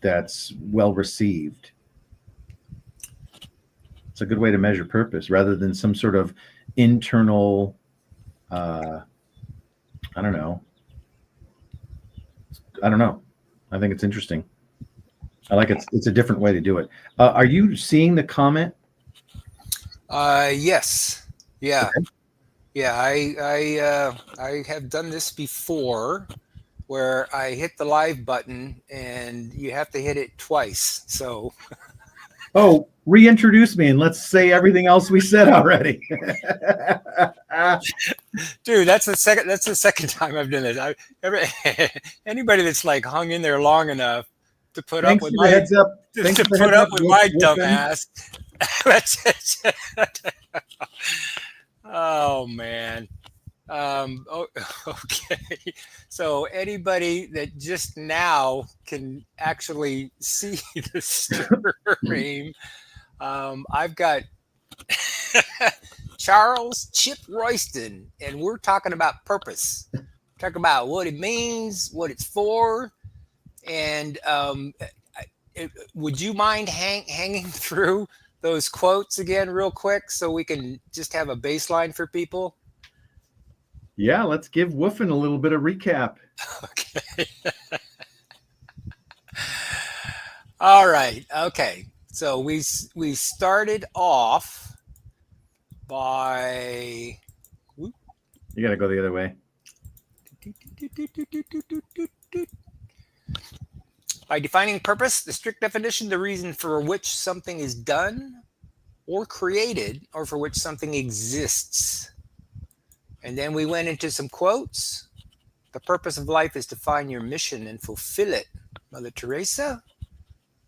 that's well received. It's a good way to measure purpose rather than some sort of internal, uh, I don't know. I don't know. I think it's interesting. I like it. It's a different way to do it. Are you seeing the comment? Yes. Yeah. Okay. Yeah. I have done this before where I hit the live button and you have to hit it twice. So, Oh, reintroduce me and let's say everything else we said already. dude, that's the second time I've done this. Anybody that's like hung in there long enough to put up Thanks with for the my heads up. Thanks to for the put heads up up, with my dumb Wolfen. ass. That's it. Oh man. Oh, okay. So anybody that just now can actually see the stream, I've got Charles Chip Royston, and we're talking about purpose. Talk about what it means, what it's for, and would you mind hanging through those quotes again real quick so we can just have a baseline for people? Yeah, let's give Wolfen a little bit of recap. Okay. All right. Okay. So we started off by You got to go the other way. by defining purpose, the strict definition, the reason for which something is done or created, or for which something exists. And then we went into some quotes. The purpose of life is to find your mission and fulfill it, Mother Teresa.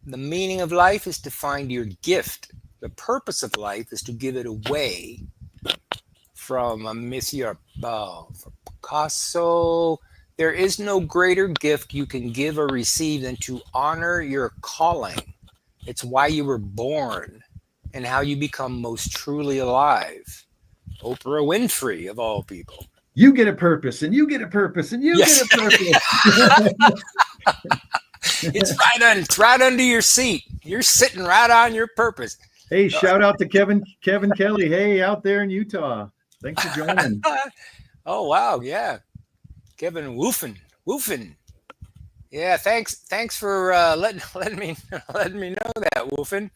The meaning of life is to find your gift. The purpose of life is to give it away, from Monsieur from Picasso. There is no greater gift you can give or receive than to honor your calling. It's why you were born and how you become most truly alive. Oprah Winfrey, of all people. You get a purpose, and you get a purpose, and you Yes. get a purpose. It's right under your seat. You're sitting right on your purpose. Hey, shout out to Kevin Kelly. Hey, out there in Utah. Thanks for joining. Oh wow, yeah. Kevin Woofin. Yeah, thanks for letting me know that, Woofin.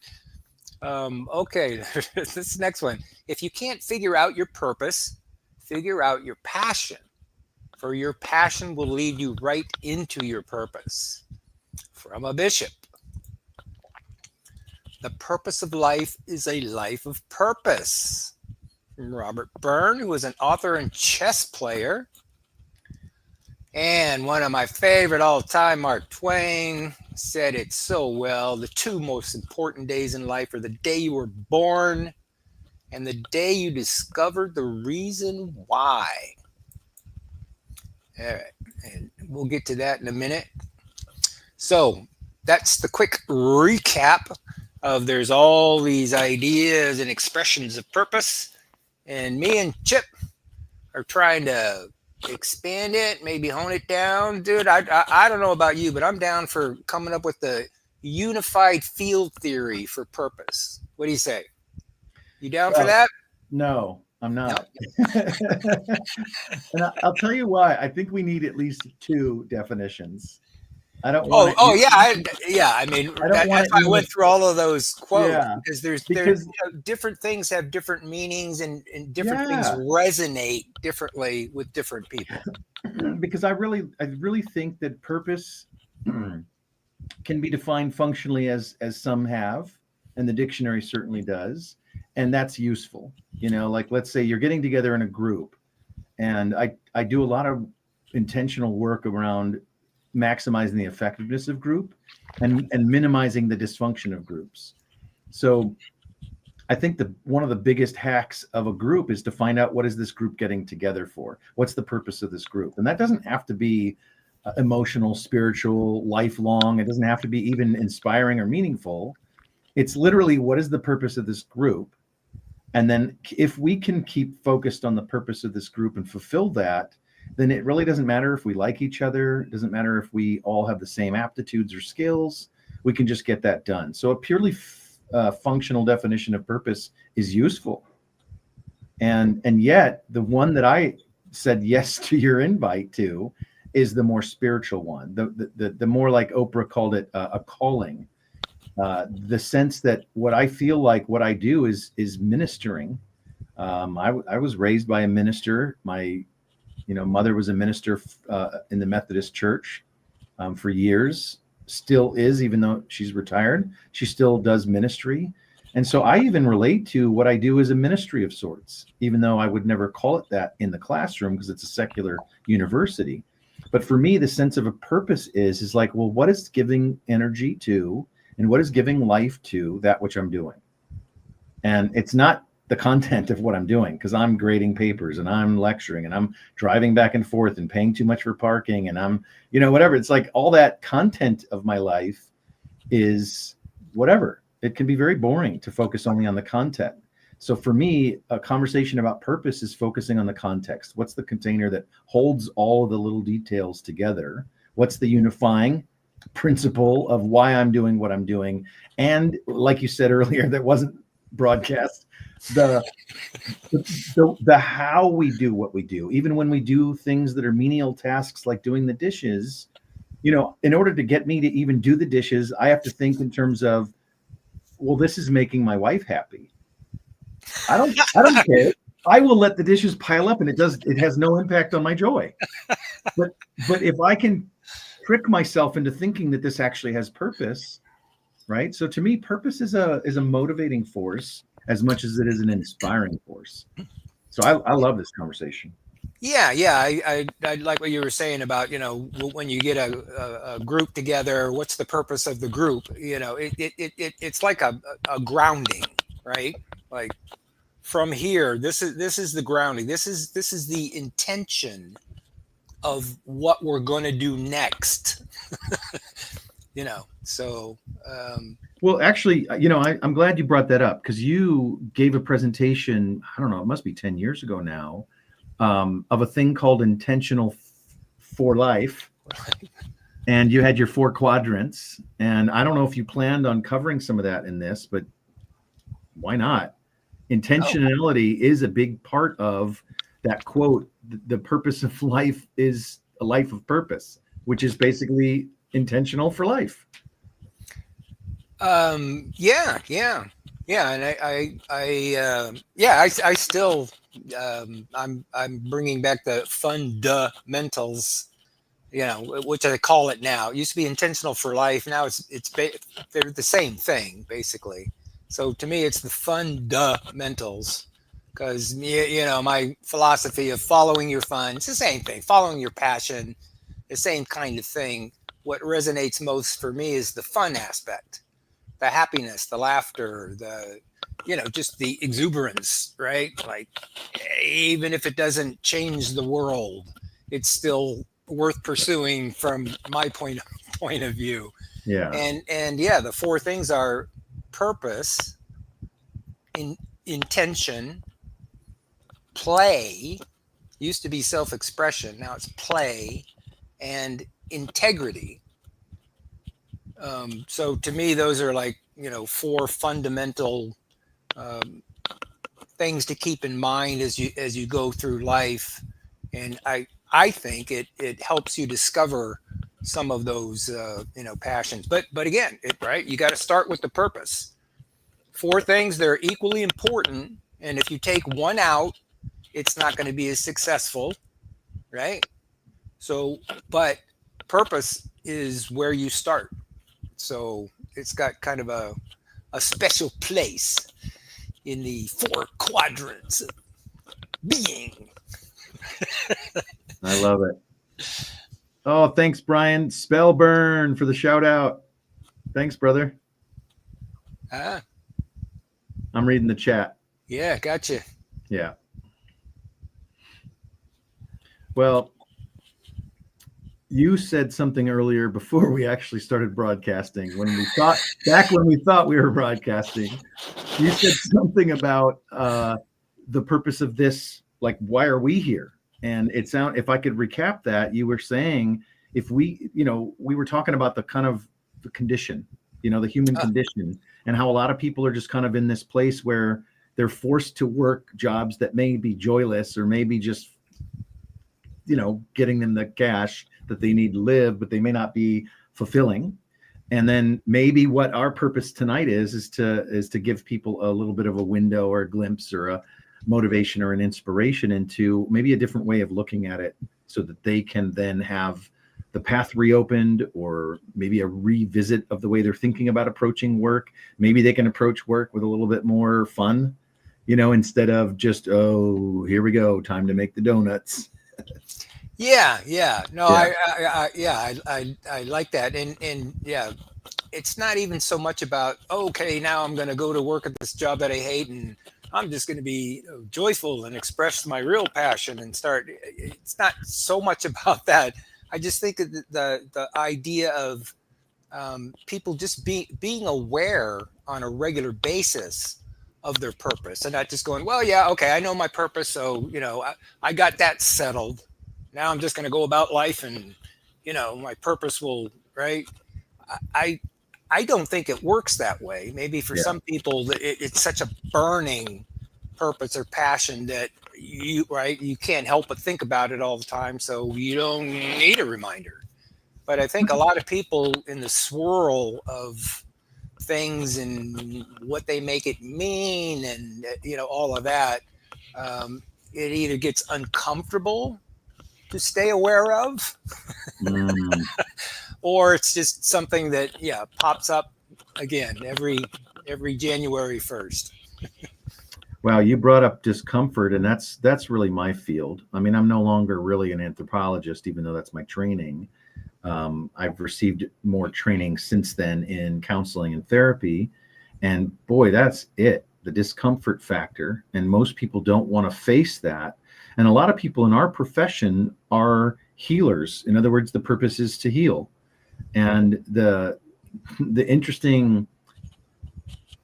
Okay, this next one. If you can't figure out your purpose, figure out your passion, for your passion will lead you right into your purpose. From a bishop. The purpose of life is a life of purpose. From Robert Byrne, who was an author and chess player. And one of my favorite all-time, Mark Twain, said it so well. The two most important days in life are the day you were born and the day you discovered the reason why. All right, and we'll get to that in a minute. So that's the quick recap of there's all these ideas and expressions of purpose. And me and Chip are trying to expand it, maybe hone it down. Dude, I don't know about you, but I'm down for coming up with the unified field theory for purpose. What do you say? You down for that? No, I'm not. And I'll tell you why. I think we need at least two definitions. I don't want. Yeah, I mean, that's why I went through all of those quotes, because there's different things have different meanings, and different things resonate differently with different people. Because I really think that purpose can be defined functionally as some have, and the dictionary certainly does, and that's useful. You know, like let's say you're getting together in a group, and I do a lot of intentional work around maximizing the effectiveness of group and minimizing the dysfunction of groups. So I think one of the biggest hacks of a group is to find out, what is this group getting together for? What's the purpose of this group? And that doesn't have to be emotional, spiritual, lifelong. It doesn't have to be even inspiring or meaningful. It's literally, what is the purpose of this group? And then if we can keep focused on the purpose of this group and fulfill that, then it really doesn't matter if we like each other. It doesn't matter if we all have the same aptitudes or skills. we can just get that done. So a purely functional definition of purpose is useful. And yet the one that I said yes to your invite to is the more spiritual one, the more, like Oprah called it, a calling. The sense that what I feel like what I do is ministering. I was raised by a minister. My mother was a minister in the Methodist Church for years, still is, even though she's retired. She still does ministry. And so I even relate to what I do as a ministry of sorts, even though I would never call it that in the classroom because it's a secular university. But for me, the sense of a purpose is like, well, what is giving energy to and what is giving life to that which I'm doing? And it's not the content of what I'm doing, because I'm grading papers and I'm lecturing and I'm driving back and forth and paying too much for parking and I'm, whatever. It's like all that content of my life is whatever. It can be very boring to focus only on the content. So for me, a conversation about purpose is focusing on the context. What's the container that holds all of the little details together? What's the unifying principle of why I'm doing what I'm doing? And like you said earlier, that wasn't broadcast, the how we do what we do. Even when we do things that are menial tasks like doing the dishes, in order to get me to even do the dishes, I have to think in terms of, well, this is making my wife happy. I don't care. I will let the dishes pile up and it has no impact on my joy. But if I can trick myself into thinking that this actually has purpose, right? So to me, purpose is a motivating force as much as it is an inspiring force. So I love this conversation. Yeah. I like what you were saying about, when you get a group together, what's the purpose of the group? It's like a grounding, right? Like from here, this is the grounding. This is the intention of what we're going to do next. So well, actually, I'm glad you brought that up, because you gave a presentation, I don't know, it must be 10 years ago now, of a thing called Intentional for Life. And you had your 4 quadrants. And I don't know if you planned on covering some of that in this, but why not? Intentionality is a big part of that quote. The purpose of life is a life of purpose, which is basically intentional for life. Yeah. And I still, I'm bringing back the fundamentals, which I call it now. It used to be intentional for life. Now they're the same thing basically. So to me, it's the fundamentals, because my philosophy of following your fun, it's the same thing. Following your passion, the same kind of thing. What resonates most for me is the fun aspect, the happiness, the laughter, the just the exuberance, right? Like, even if it doesn't change the world, it's still worth pursuing from my point of view. Yeah. And yeah, the 4 things are purpose, intention, play. Used to be self-expression, now it's play, and integrity. So to me, those are like 4 fundamental things to keep in mind as you go through life. And I think it helps you discover some of those passions. But again, right, you got to start with the purpose. 4 things that are equally important, and if you take one out, it's not going to be as successful, right? So, but purpose is where you start. So it's got kind of a special place in the 4 quadrants of being. I love it. Oh, thanks, Brian Spellburn, for the shout out. Thanks, brother. I'm reading the chat. Yeah, gotcha. Yeah. Well, you said something earlier before we actually started broadcasting, when we thought we were broadcasting. You said something about the purpose of this, like, why are we here? And if I could recap that, you were saying, if we were talking about the kind of the condition, the human Uh, condition, and how a lot of people are just kind of in this place where they're forced to work jobs that may be joyless or maybe just, getting them the cash that they need to live, but they may not be fulfilling. And then maybe what our purpose tonight is to give people a little bit of a window or a glimpse or a motivation or an inspiration into maybe a different way of looking at it, so that they can then have the path reopened, or maybe a revisit of the way they're thinking about approaching work. Maybe they can approach work with a little bit more fun, instead of just, oh, here we go, time to make the donuts. yeah. No, Yeah. I like that. And yeah, it's not even so much about, okay, now I'm going to go to work at this job that I hate, and I'm just going to be joyful and express my real passion and start. It's not so much about that. I just think that the idea of people just being aware on a regular basis of their purpose, and not just going, well, yeah, okay, I know my purpose, so I got that settled. Now I'm just going to go about life, and my purpose will, right. I I don't think it works that way. Maybe for Yeah. some people, it's such a burning purpose or passion that you can't help but think about it all the time, so you don't need a reminder. But I think a lot of people in the swirl of things and what they make it mean, and all of that, it either gets uncomfortable to stay aware of, Mm. or it's just something that pops up again every January 1st. Wow, you brought up discomfort, and that's really my field. I mean, I'm no longer really an anthropologist, even though that's my training. I've received more training since then in counseling and therapy, and boy, that's it, the discomfort factor. And most people don't want to face that. And a lot of people in our profession are healers. In other words, the purpose is to heal. And the interesting,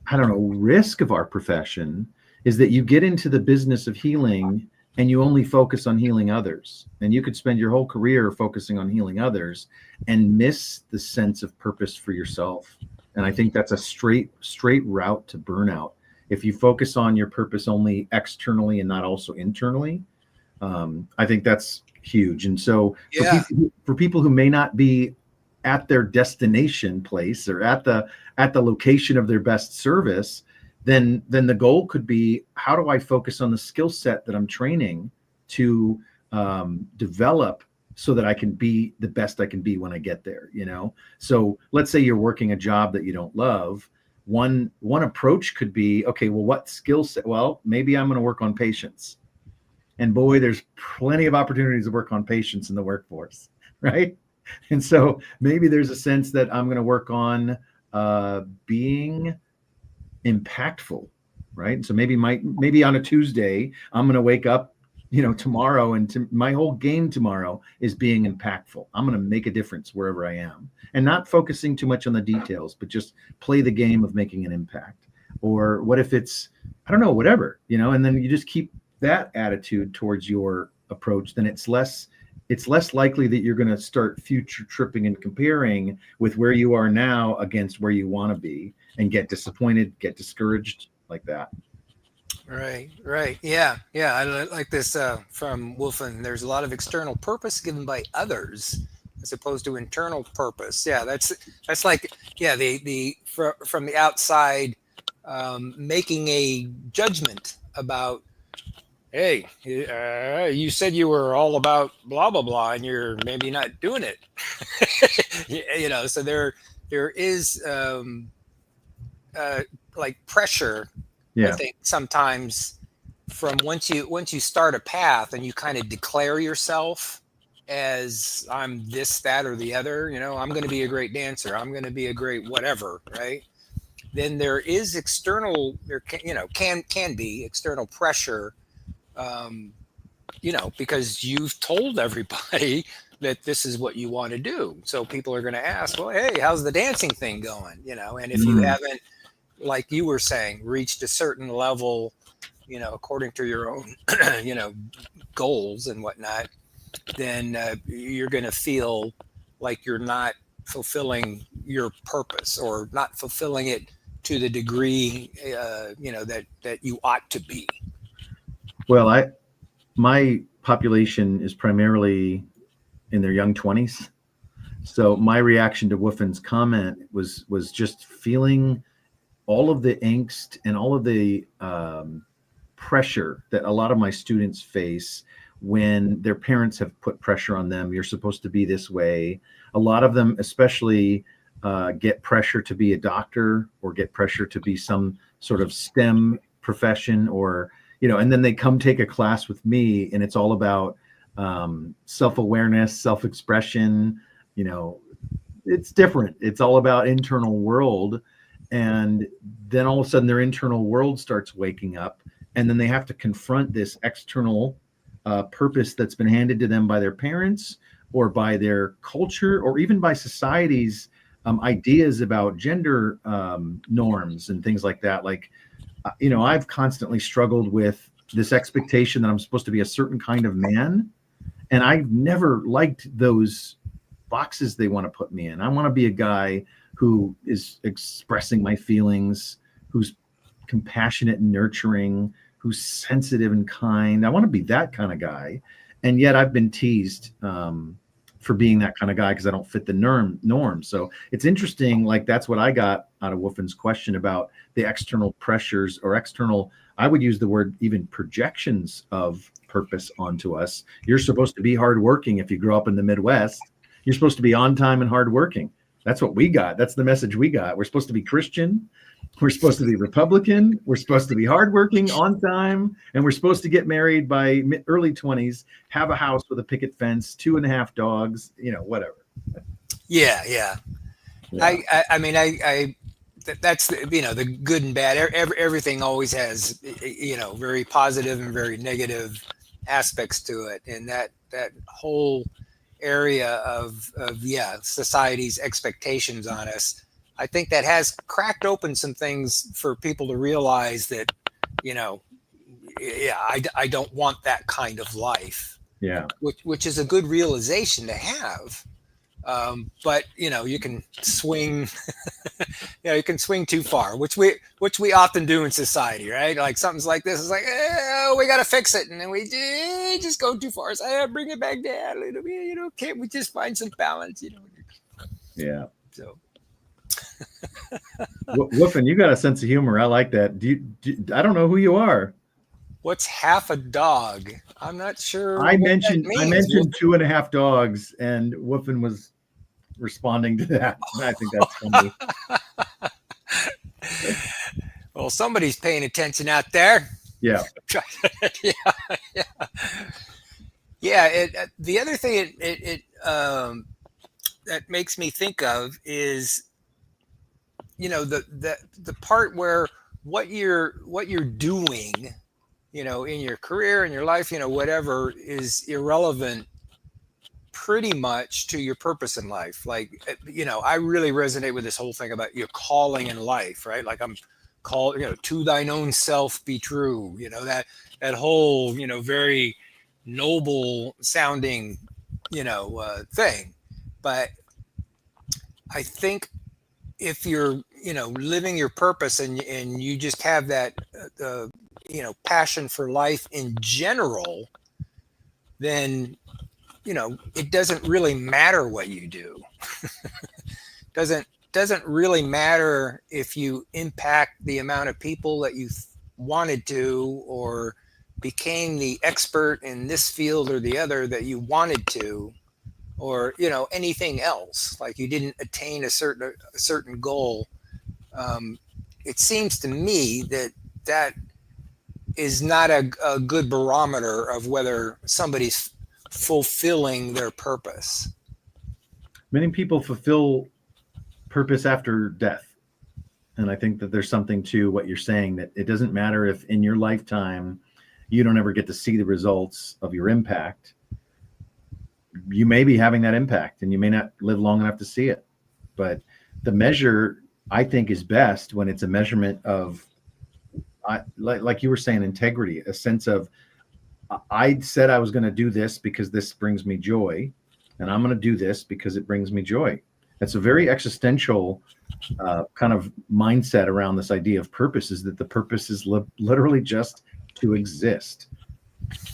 I don't know, risk of our profession is that you get into the business of healing and you only focus on healing others. And you could spend your whole career focusing on healing others and miss the sense of purpose for yourself. And I think that's a straight route to burnout. If you focus on your purpose only externally and not also internally, I think that's huge. And so Yeah. for people who may not be at their destination place or at the location of their best service, then the goal could be, how do I focus on the skill set that I'm training to develop, so that I can be the best I can be when I get there, So let's say you're working a job that you don't love. One approach could be, okay, well, what skill set? Well, maybe I'm going to work on patience. And boy, there's plenty of opportunities to work on patience in the workforce, right? And so maybe there's a sense that I'm going to work on being impactful, right? So maybe on a Tuesday, I'm going to wake up, tomorrow, and my whole game tomorrow is being impactful. I'm going to make a difference wherever I am, and not focusing too much on the details, but just play the game of making an impact. Or what if it's, I don't know, whatever, and then you just keep that attitude towards your approach, then it's less likely that you're going to start future tripping and comparing with where you are now against where you want to be, and get disappointed, get discouraged like that. Right. Yeah. I like this from Wolfen. There's a lot of external purpose given by others as opposed to internal purpose. Yeah, that's like, from the outside, making a judgment about, hey, you said you were all about blah blah blah, and you're maybe not doing it. So there is like pressure. Yeah. I think sometimes from once you start a path and you kind of declare yourself as, I'm this, that, or the other, I'm going to be a great dancer, I'm going to be a great whatever, right? Then there is can be external pressure, because you've told everybody that this is what you want to do. So people are going to ask, well, hey, how's the dancing thing going? And if you haven't, like you were saying, reached a certain level, according to your own, goals and whatnot, then you're going to feel like you're not fulfilling your purpose, or not fulfilling it to the degree that you ought to be? Well, my population is primarily in their young 20s. So my reaction to Woofen's comment was just feeling all of the angst and all of the pressure that a lot of my students face when their parents have put pressure on them. You're supposed to be this way. A lot of them, especially, get pressure to be a doctor or get pressure to be some sort of STEM profession, or, and then they come take a class with me and it's all about self-awareness, self-expression. It's different. It's all about internal world. And then all of a sudden their internal world starts waking up, and then they have to confront this external purpose that's been handed to them by their parents or by their culture or even by society's ideas about gender norms and things like that. Like, I've constantly struggled with this expectation that I'm supposed to be a certain kind of man. And I've never liked those boxes they want to put me in. I want to be a guy who is expressing my feelings, who's compassionate and nurturing, who's sensitive and kind. I want to be that kind of guy. And yet I've been teased for being that kind of guy because I don't fit the norm. So it's interesting. Like, that's what I got out of Woofen's question about the external pressures or external, I would use the word even projections of purpose onto us. You're supposed to be hardworking. If you grow up in the Midwest, you're supposed to be on time and hardworking. That's what we got. That's the message we got. We're supposed to be Christian. We're supposed to be Republican. We're supposed to be hardworking, on time, and we're supposed to get married by early 20s, have a house with a picket fence, 2.5 dogs, whatever. Yeah. I mean, that's the good and bad. Everything always has, very positive and very negative aspects to it. And that whole area of society's expectations on us, I think that has cracked open some things for people to realize that, I don't want that kind of life. Yeah. Which is a good realization to have. But you can swing, you can swing too far, which we often do in society, right? Like something's like this, it's like, we got to fix it. And then we just go too far. So bring it back down a little bit, can't we just find some balance, Yeah. So. Woofin, you got a sense of humor. I like that. I don't know who you are. What's half a dog? I'm not sure. I mentioned 2.5 dogs, and Woofin was responding to that. I think that's funny. Well, somebody's paying attention out there. Yeah. Yeah. The other thing that makes me think of is, the part where what you're doing, in your career, in your life, whatever, is irrelevant pretty much to your purpose in life. Like, I really resonate with this whole thing about your calling in life, right? Like, I'm called, to thine own self be true, that whole, very noble sounding, thing. But I think if you're, living your purpose and you just have that, passion for life in general, then, it doesn't really matter what you do. Doesn't really matter if you impact the amount of people that you wanted to, or became the expert in this field or the other that you wanted to, or, anything else, like you didn't attain a certain goal. It seems to me that is not a good barometer of whether somebody's fulfilling their purpose. Many people fulfill purpose after death. And I think that there's something to what you're saying, that it doesn't matter if in your lifetime you don't ever get to see the results of your impact. You may be having that impact and you may not live long enough to see it. But the measure, I think, is best when it's a measurement of, like you were saying, integrity, a sense of, I said I was going to do this because this brings me joy, and I'm going to do this because it brings me joy. That's a very existential kind of mindset around this idea of purpose, is that the purpose is literally just to exist.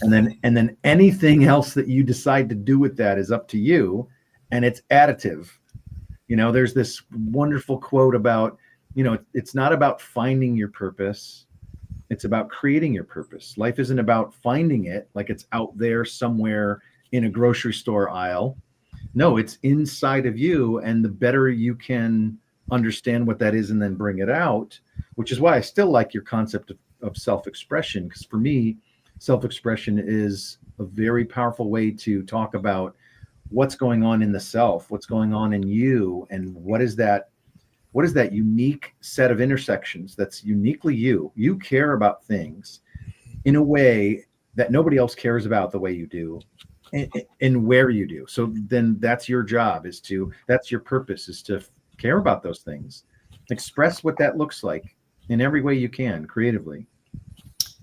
And then anything else that you decide to do with that is up to you, and it's additive. There's this wonderful quote about, it's not about finding your purpose, it's about creating your purpose. Life isn't about finding it like it's out there somewhere in a grocery store aisle. No, it's inside of you, and the better you can understand what that is and then bring it out, which is why I still like your concept of self-expression, because for me, self-expression is a very powerful way to talk about what's going on in the self, what's going on in you, and what is that unique set of intersections that's uniquely you. You care about things in a way that nobody else cares about the way you do, and where you do. So then that's your job, that's your purpose, is to care about those things. Express what that looks like in every way you can, creatively.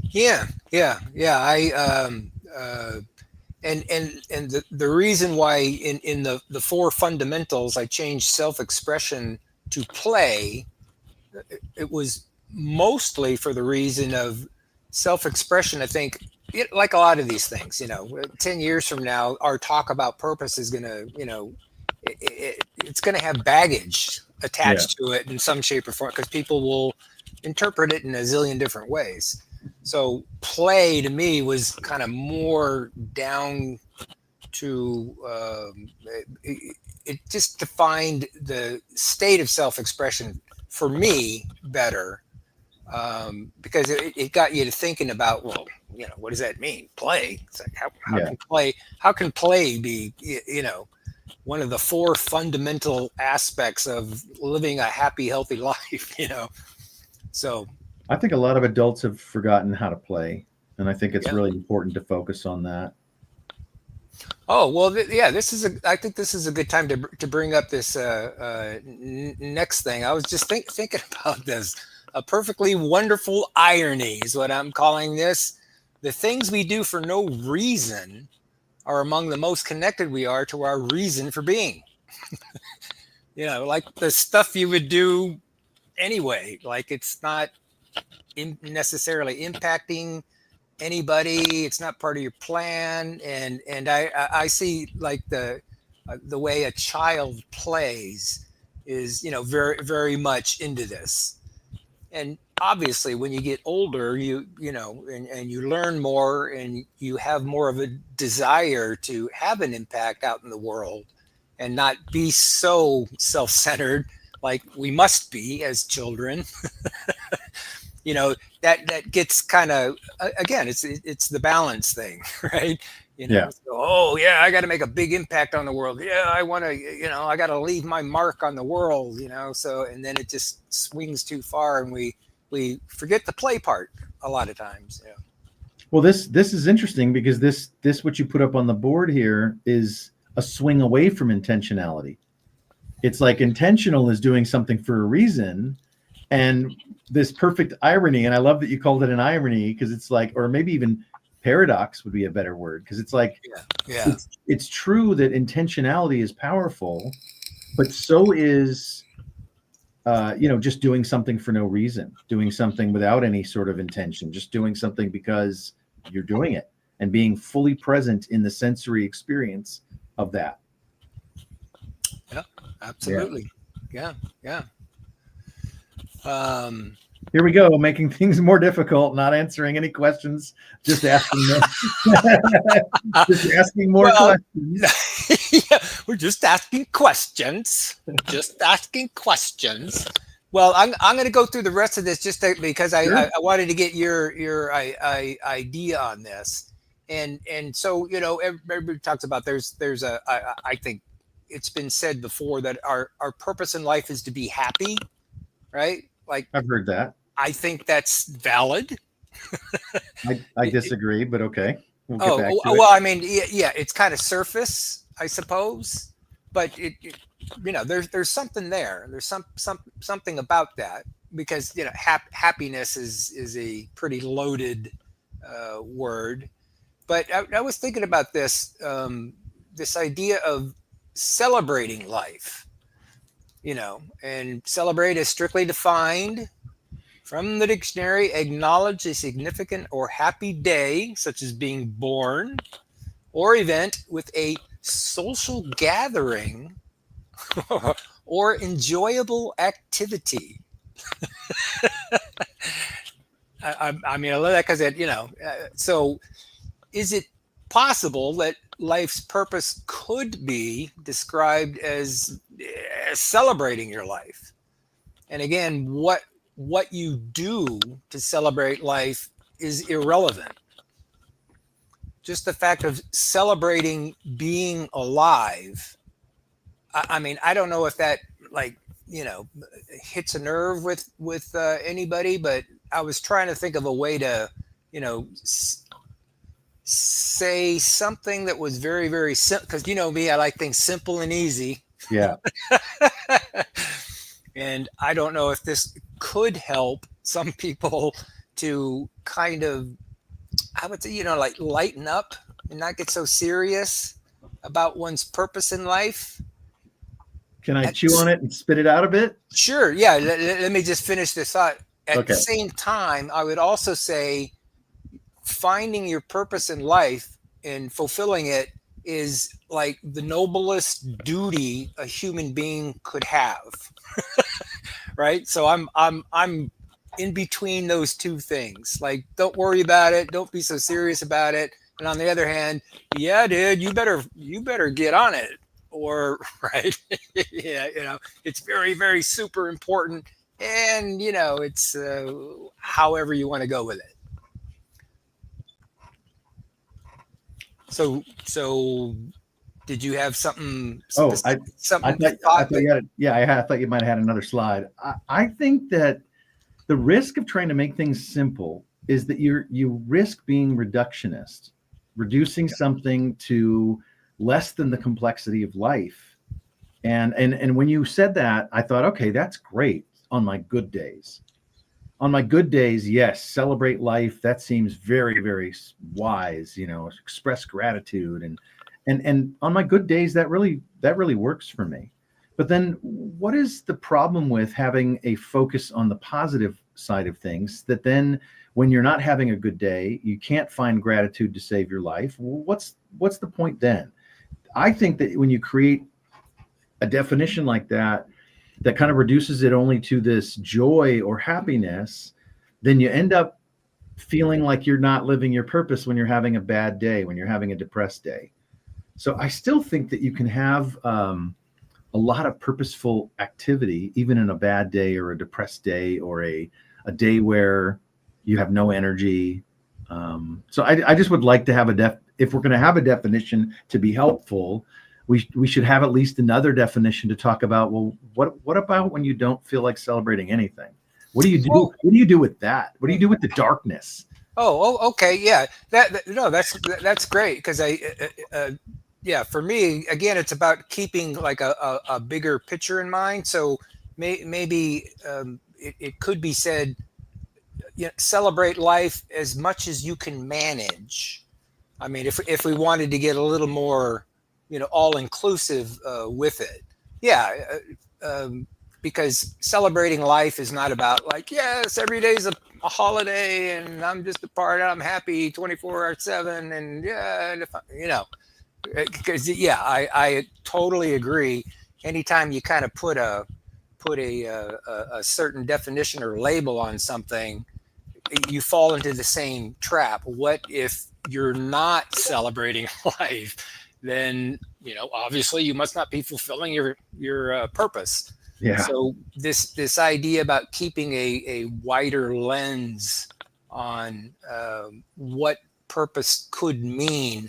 Yeah. And the reason why in the four fundamentals I changed self-expression to play, it was mostly for the reason of self-expression. I think like a lot of these things, 10 years from now, our talk about purpose is going to, it's going to have baggage attached to it in some shape or form, because people will interpret it in a zillion different ways. So play to me was kind of more down to it just defined the state of self-expression for me better, because it got you to thinking about, well, what does that mean? Play. It's like how can play be one of the four fundamental aspects of living a happy, healthy life? So I think a lot of adults have forgotten how to play, and I think it's really important to focus on that. Oh, well, I think this is a good time to bring up this next thing. I was just thinking about this. A perfectly wonderful irony is what I'm calling this. The things we do for no reason are among the most connected we are to our reason for being. Like the stuff you would do anyway, like it's not necessarily impacting anybody. It's not part of your plan. And I see like the way a child plays is, very, very much into this. And obviously when you get older, and you learn more, and you have more of a desire to have an impact out in the world and not be so self-centered like we must be as children. That gets kind of, again, it's the balance thing, right? So, I got to make a big impact on the world. I want to, I got to leave my mark on the world, so, and then it just swings too far, and we forget the play part a lot of times. Yeah. Well, this is interesting, because this what you put up on the board here is a swing away from intentionality. It's like intentional is doing something for a reason, and this perfect irony, and I love that you called it an irony, because it's like, or maybe even paradox would be a better word, because it's like, it's true that intentionality is powerful, but so is just doing something for no reason, doing something without any sort of intention, just doing something because you're doing it, and being fully present in the sensory experience of that. Yeah, absolutely. Yeah. Here we go, making things more difficult, not answering any questions, just asking just asking more questions. We're just asking questions. Well, I'm going to go through the rest of this just because I wanted to get your idea on this, and so everybody talks about there's I think it's been said before that our purpose in life is to be happy, right? Like, I've heard that. I think that's valid. I disagree, but okay. We'll get back to it. I mean, it's kind of surface, I suppose, but there's something there. There's something about that, because happiness is a pretty loaded word. But I was thinking about this idea of celebrating life. And celebrate is strictly defined from the dictionary, acknowledge a significant or happy day, such as being born, or event with a social gathering or enjoyable activity. I mean, I love that because so is it possible that life's purpose could be described as celebrating your life? And again, what you do to celebrate life is irrelevant. Just the fact of celebrating being alive. I mean, I don't know if that hits a nerve with anybody, but I was trying to think of a way to, say something that was very, very simple. Because me, I like things simple and easy. Yeah. And I don't know if this could help some people to kind of, I would say, like lighten up and not get so serious about one's purpose in life. Can I chew on it and spit it out a bit? Sure. Yeah. Let me just finish this thought. At the Okay. same time, I would also say finding your purpose in life and fulfilling it is like the noblest duty a human being could have. Right. So I'm in between those two things. Like, don't worry about it. Don't be so serious about it. And on the other hand, yeah, dude, you better get on it. Or, right. Yeah. It's very, very super important. And, it's however you want to go with it. So did you have something? Oh, something I thought you had, I thought you might have had another slide. I think that the risk of trying to make things simple is that you risk being reductionist, reducing something to less than the complexity of life. And when you said that, I thought, okay, that's great on my good days. On my good days, yes, celebrate life. That seems very, very wise, express gratitude. And on my good days, that really works for me. But then what is the problem with having a focus on the positive side of things that then when you're not having a good day, you can't find gratitude to save your life? Well, what's the point then? I think that when you create a definition like that kind of reduces it only to this joy or happiness, then you end up feeling like you're not living your purpose when you're having a bad day, when you're having a depressed day. So I still think that you can have a lot of purposeful activity, even in a bad day or a depressed day or a day where you have no energy. So I just would like to have if we're going to have a definition to be helpful, we should have at least another definition to talk about. Well, what about when you don't feel like celebrating anything? What do you do? Well, what do you do with that? What do you do with the darkness? Oh, okay, yeah. That's great because for me, again, it's about keeping like a bigger picture in mind. So maybe it could be said, celebrate life as much as you can manage. I mean, if we wanted to get a little more, all inclusive with it, because celebrating life is not about like, yes, every day's a holiday and I'm just a part. I'm happy 24/7, and because I totally agree. Anytime you kind of put a certain definition or label on something, you fall into the same trap. What if you're not celebrating life? Then obviously you must not be fulfilling your purpose. Yeah. So this idea about keeping a wider lens on what purpose could mean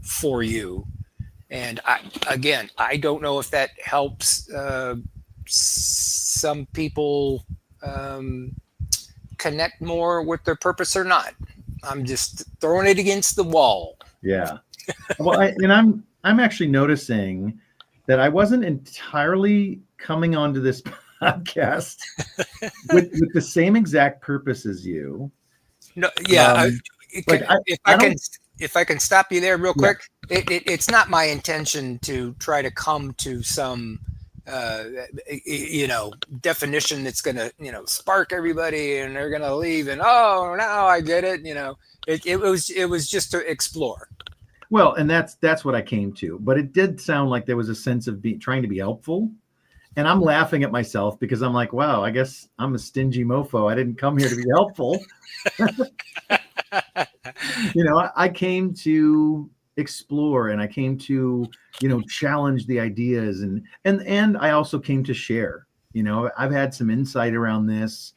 for you, and I don't know if that helps some people connect more with their purpose or not. I'm just throwing it against the wall. Yeah. Well, I'm actually noticing that I wasn't entirely coming onto this podcast with the same exact purpose as you. No, yeah. If I can stop you there real quick. It's not my intention to try to come to some definition that's going to, spark everybody and they're going to leave and, oh, now I get it. It was just to explore. Well, and that's what I came to. But it did sound like there was a sense of trying to be helpful. And I'm laughing at myself because I'm like, wow, I guess I'm a stingy mofo. I didn't come here to be helpful. I came to explore, and I came to, challenge the ideas, and I also came to share. I've had some insight around this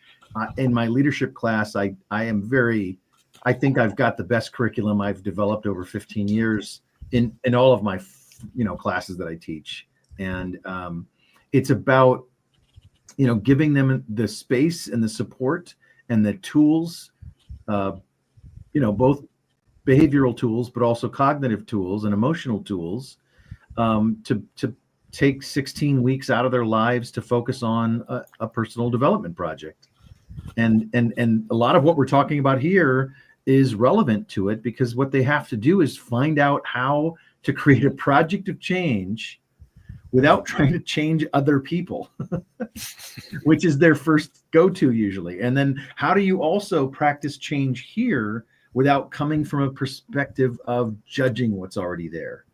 in my leadership class. I think I've got the best curriculum I've developed over 15 years in all of my, classes that I teach. And it's about, giving them the space and the support and the tools, both behavioral tools, but also cognitive tools and emotional tools, to take 16 weeks out of their lives to focus on a personal development project. And a lot of what we're talking about here is relevant to it, because what they have to do is find out how to create a project of change without trying to change other people, which is their first go-to usually. And then how do you also practice change here without coming from a perspective of judging what's already there?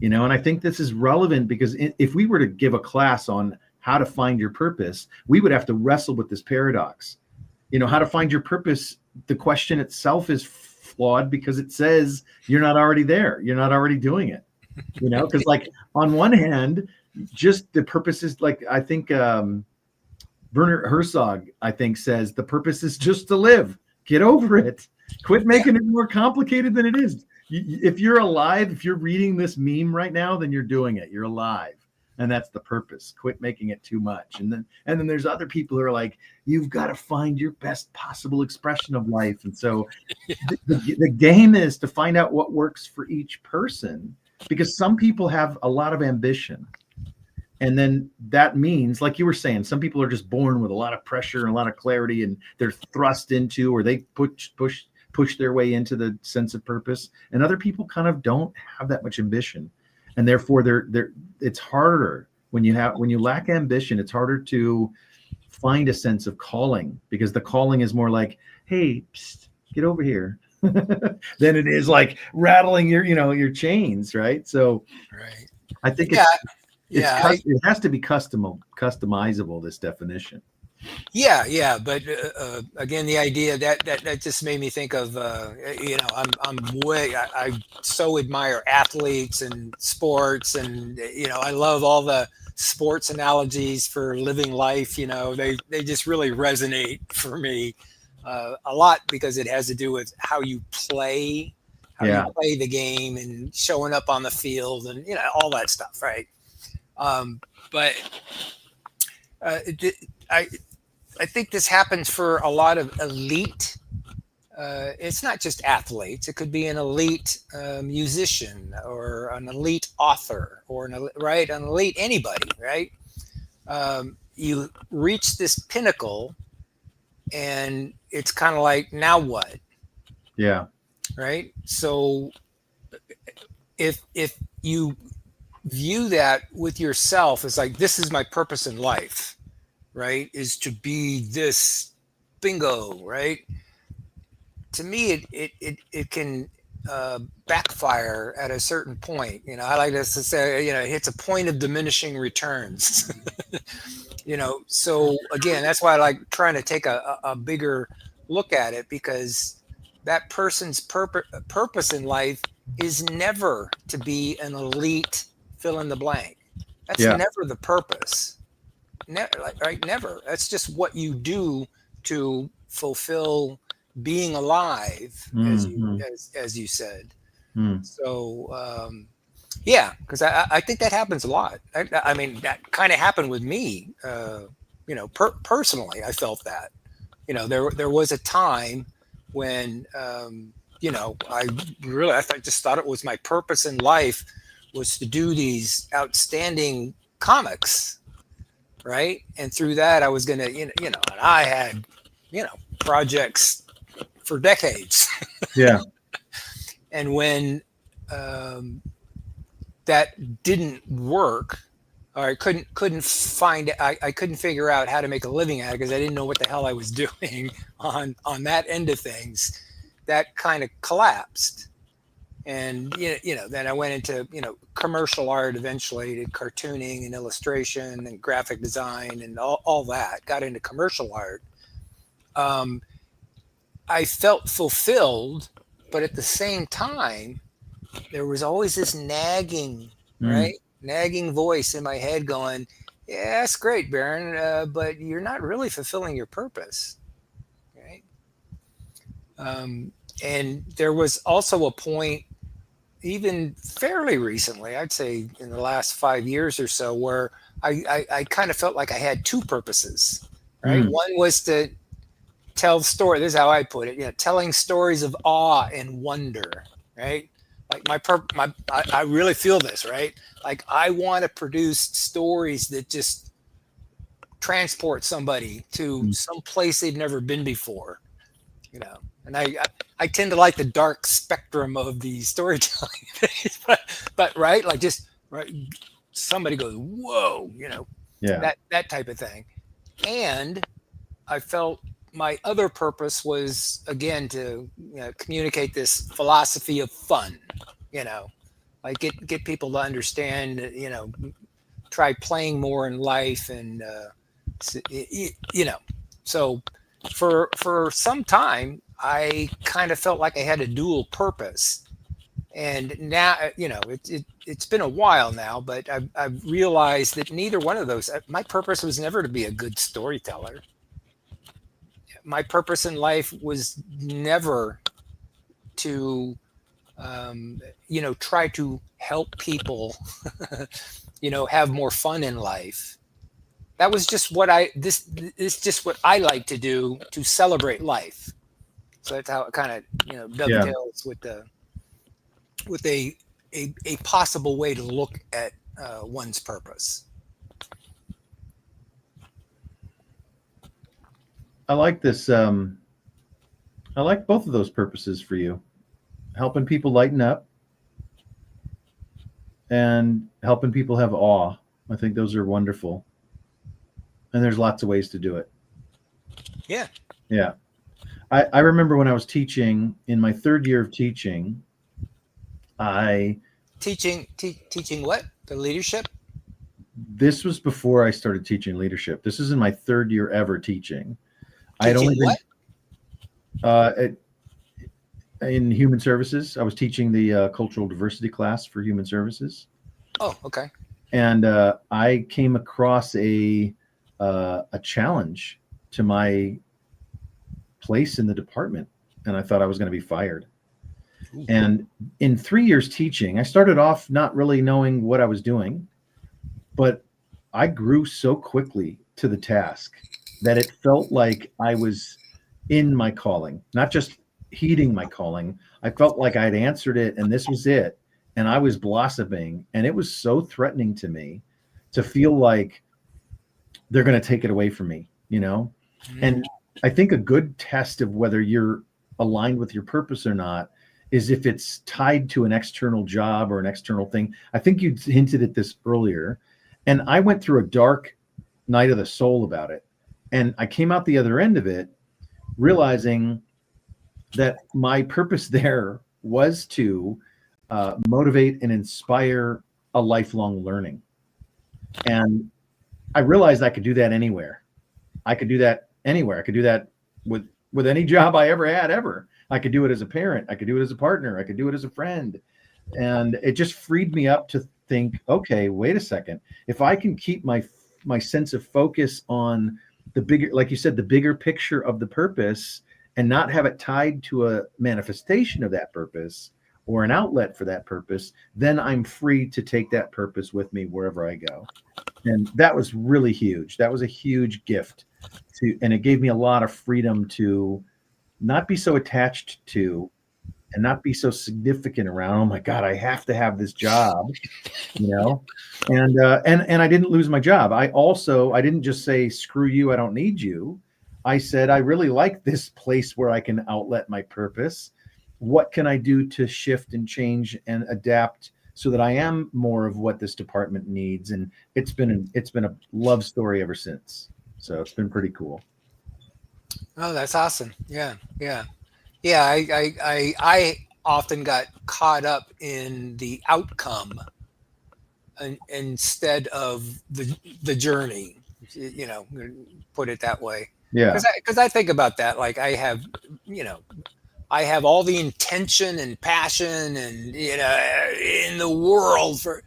And I think this is relevant because if we were to give a class on how to find your purpose, we would have to wrestle with this paradox. How to find your purpose, the question itself is flawed because it says you're not already there. You're not already doing it. Because like on one hand, just the purpose is like, I think Werner Herzog, I think, says the purpose is just to live. Get over it. Quit making it more complicated than it is. If you're alive, if you're reading this meme right now, then you're doing it. You're alive. And that's the purpose. Quit making it too much. And then there's other people who are like, you've got to find your best possible expression of life. And so the game is to find out what works for each person, because some people have a lot of ambition. And then that means, like you were saying, some people are just born with a lot of pressure and a lot of clarity, and they're thrust into, or they push their way into the sense of purpose. And other people kind of don't have that much ambition. And therefore it's harder when you lack ambition. It's harder to find a sense of calling, because the calling is more like, hey, psst, get over here, than it is like rattling your chains. Right. So right. I think it has to be customizable, this definition. Yeah. But again, the idea that just made me think of, I so admire athletes and sports, and, I love all the sports analogies for living life. They just really resonate for me a lot, because it has to do with how you play, you play the game and showing up on the field and, all that stuff. Right. But I think this happens for a lot of elite. It's not just athletes. It could be an elite musician, or an elite author, or an elite anybody, right? You reach this pinnacle, and it's kind of like, now what? Yeah. Right. So if you view that with yourself as like, this is my purpose in life, right, is to be this bingo, right? To me, it can backfire at a certain point. I like to say, it hits a point of diminishing returns. So again, that's why I like trying to take a bigger look at it, because that person's purpose in life is never to be an elite fill in the blank. That's never the purpose. Never. That's just what you do to fulfill being alive, as you said. So because I think that happens a lot. I mean, that kind of happened with me. Personally, I felt that. There was a time when I just thought it was my purpose in life was to do these outstanding comics. Right. And through that, I was going to, and I had, projects for decades. Yeah. And when that didn't work, or I couldn't find I couldn't figure out how to make a living at it because I didn't know what the hell I was doing on that end of things. That kind of collapsed. And then I went into commercial art eventually, did cartooning and illustration and graphic design and all that. Got into commercial art. I felt fulfilled, but at the same time, there was always this nagging, right? Nagging voice in my head going, "Yeah, that's great, Baron, but you're not really fulfilling your purpose." Right? And there was also a point, even fairly recently, I'd say in the last 5 years or so, where I kind of felt like I had two purposes, right? One was to tell story. This is how I put it. Telling stories of awe and wonder, right? Like I really feel this, right? Like I want to produce stories that just transport somebody to some place they've never been before, And I tend to like the dark spectrum of the storytelling, but right, like just right, somebody goes, whoa, that type of thing. And I felt my other purpose was again to communicate this philosophy of fun, like get people to understand, try playing more in life, and so for some time I kind of felt like I had a dual purpose, and now it's been a while now, but I've realized that neither one of those. My purpose was never to be a good storyteller. My purpose in life was never to try to help people have more fun in life. That was just what this is just what I like to do, to celebrate life. So that's how it kind of dovetails with a possible way to look at one's purpose. I like this. I like both of those purposes for you. Helping people lighten up and helping people have awe. I think those are wonderful. And there's lots of ways to do it. Yeah. Yeah. I remember when I was teaching, in my third year of teaching, teaching what? The leadership? This was before I started teaching leadership. This is in my third year ever teaching. I had only been in human services. I was teaching the cultural diversity class for human services. Oh, okay. And I came across a challenge to my place in the department, and I thought I was going to be fired. Ooh. And in 3 years teaching, I started off not really knowing what I was doing, but I grew so quickly to the task that it felt like I was in my calling, not just heeding my calling. I felt like I'd answered it and this was it. And I was blossoming, and it was so threatening to me to feel like they're going to take it away from me, And I think a good test of whether you're aligned with your purpose or not is if it's tied to an external job or an external thing. I think you hinted at this earlier, and I went through a dark night of the soul about it. And I came out the other end of it realizing that my purpose there was to motivate and inspire a lifelong learning. And I realized I could do that anywhere. I could do that anywhere. I could do that with any job I ever had ever. I could do it as a parent. I could do it as a partner. I could do it as a friend. And it just freed me up to think, okay, wait a second. If I can keep my sense of focus on the bigger, like you said, the bigger picture of the purpose, and not have it tied to a manifestation of that purpose or an outlet for that purpose, then I'm free to take that purpose with me wherever I go. And that was really huge. That was a huge gift and it gave me a lot of freedom to not be so attached to and not be so significant around, oh my God, I have to have this job, and I didn't lose my job. I didn't just say, screw you, I don't need you. I said, I really like this place where I can outlet my purpose. What can I do to shift and change and adapt so that I am more of what this department needs. And it's been a love story ever since. So it's been pretty cool. Oh, that's awesome. Yeah, yeah, yeah. I often got caught up in the outcome instead of the journey. You know, put it that way. Yeah. Because I think about that. Like I have, you know, I have all the intention and passion and in the world for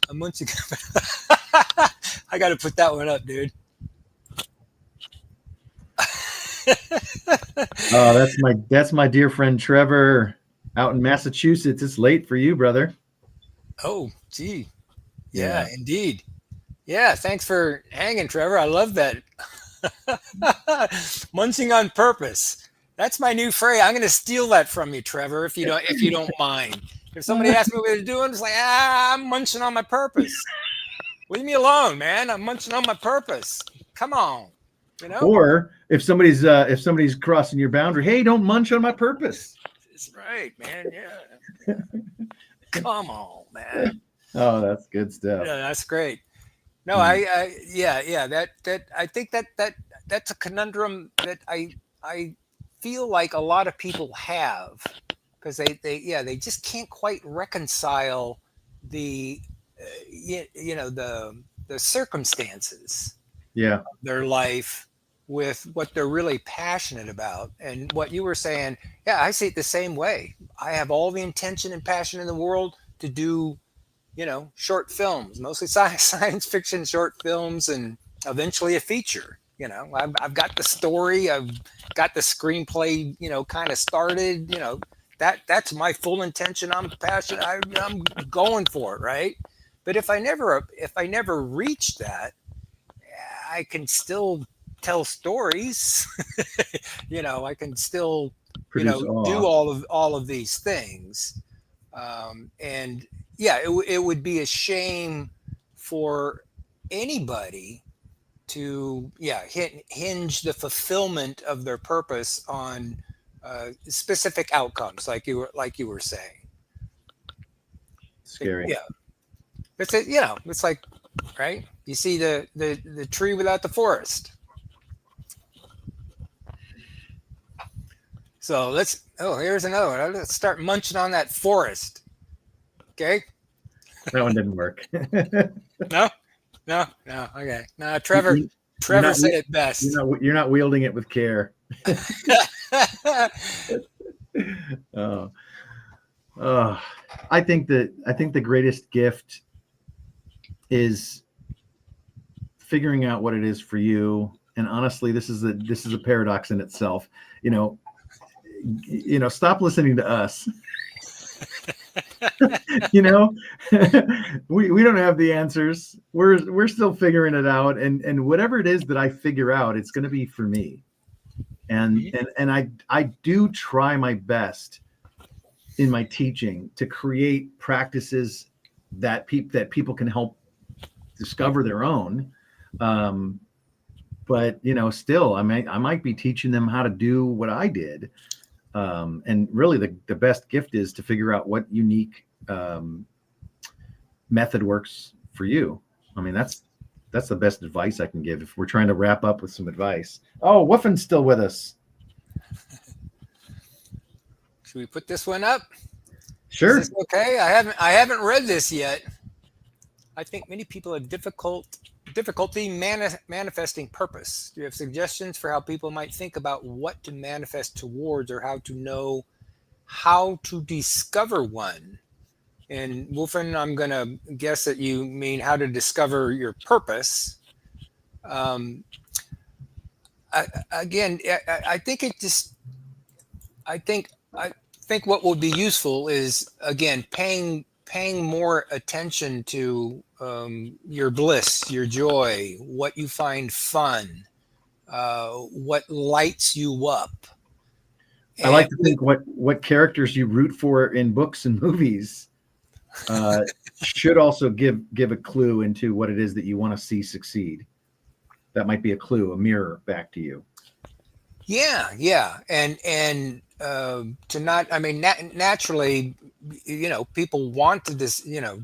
a month ago. I got to put that one up, dude. Oh, that's my dear friend Trevor out in Massachusetts. It's late for you, brother. Oh, gee. Yeah, indeed. Yeah, thanks for hanging, Trevor. I love that. Munching on purpose. That's my new phrase. I'm going to steal that from you, Trevor, if you don't mind. If somebody asks me what they're doing, it's like, I'm munching on my purpose. Leave me alone, man. I'm munching on my purpose. Come on. You know? Or if somebody's crossing your boundary, hey, don't munch on my purpose. That's right, man. Yeah. Come on, man. Oh, that's good stuff. Yeah, that's great. No, yeah. That I think that's a conundrum that I feel like a lot of people have, because they just can't quite reconcile the the circumstances of their life with what they're really passionate about. And what you were saying, yeah, I see it the same way. I have all the intention and passion in the world to do, short films, mostly science fiction short films, and eventually a feature. I've got the story, I've got the screenplay, kind of started. That's my full intention. I'm passionate. I'm going for it, right? But if I never reach that, I can still tell stories. I can still do all of these things. And yeah, it would be a shame for anybody to hinge the fulfillment of their purpose on specific outcomes, like you were saying. Scary. Yeah, it's like, right? You see the tree without the forest. So here's another one. Let's start munching on that forest. Okay. That one didn't work. No. Okay. No, Trevor said it best. You're not wielding it with care. I think the greatest gift is figuring out what it is for you. And honestly, this is a paradox in itself. Stop listening to us. We don't have the answers. We're still figuring it out. And whatever it is that I figure out, it's going to be for me. And I do try my best in my teaching to create practices that people can help discover their own. But still, I might be teaching them how to do what I did. And really the best gift is to figure out what unique method works for you. I mean, that's the best advice I can give if we're trying to wrap up with some advice. Oh, Woofin's still with us. Should we put this one up? Sure. Is this okay? I haven't read this yet. I think many people have difficulty manifesting purpose. Do you have suggestions for how people might think about what to manifest towards, or how to know how to discover one? And Woofin, I'm going to guess that you mean how to discover your purpose. I think what would be useful is, again, paying more attention to your bliss, your joy, what you find fun, what lights you up. I like to think what characters you root for in books and movies should also give a clue into what it is that you want to see succeed. That might be a clue, a mirror back to you. Yeah, and to not, I mean, naturally, people want to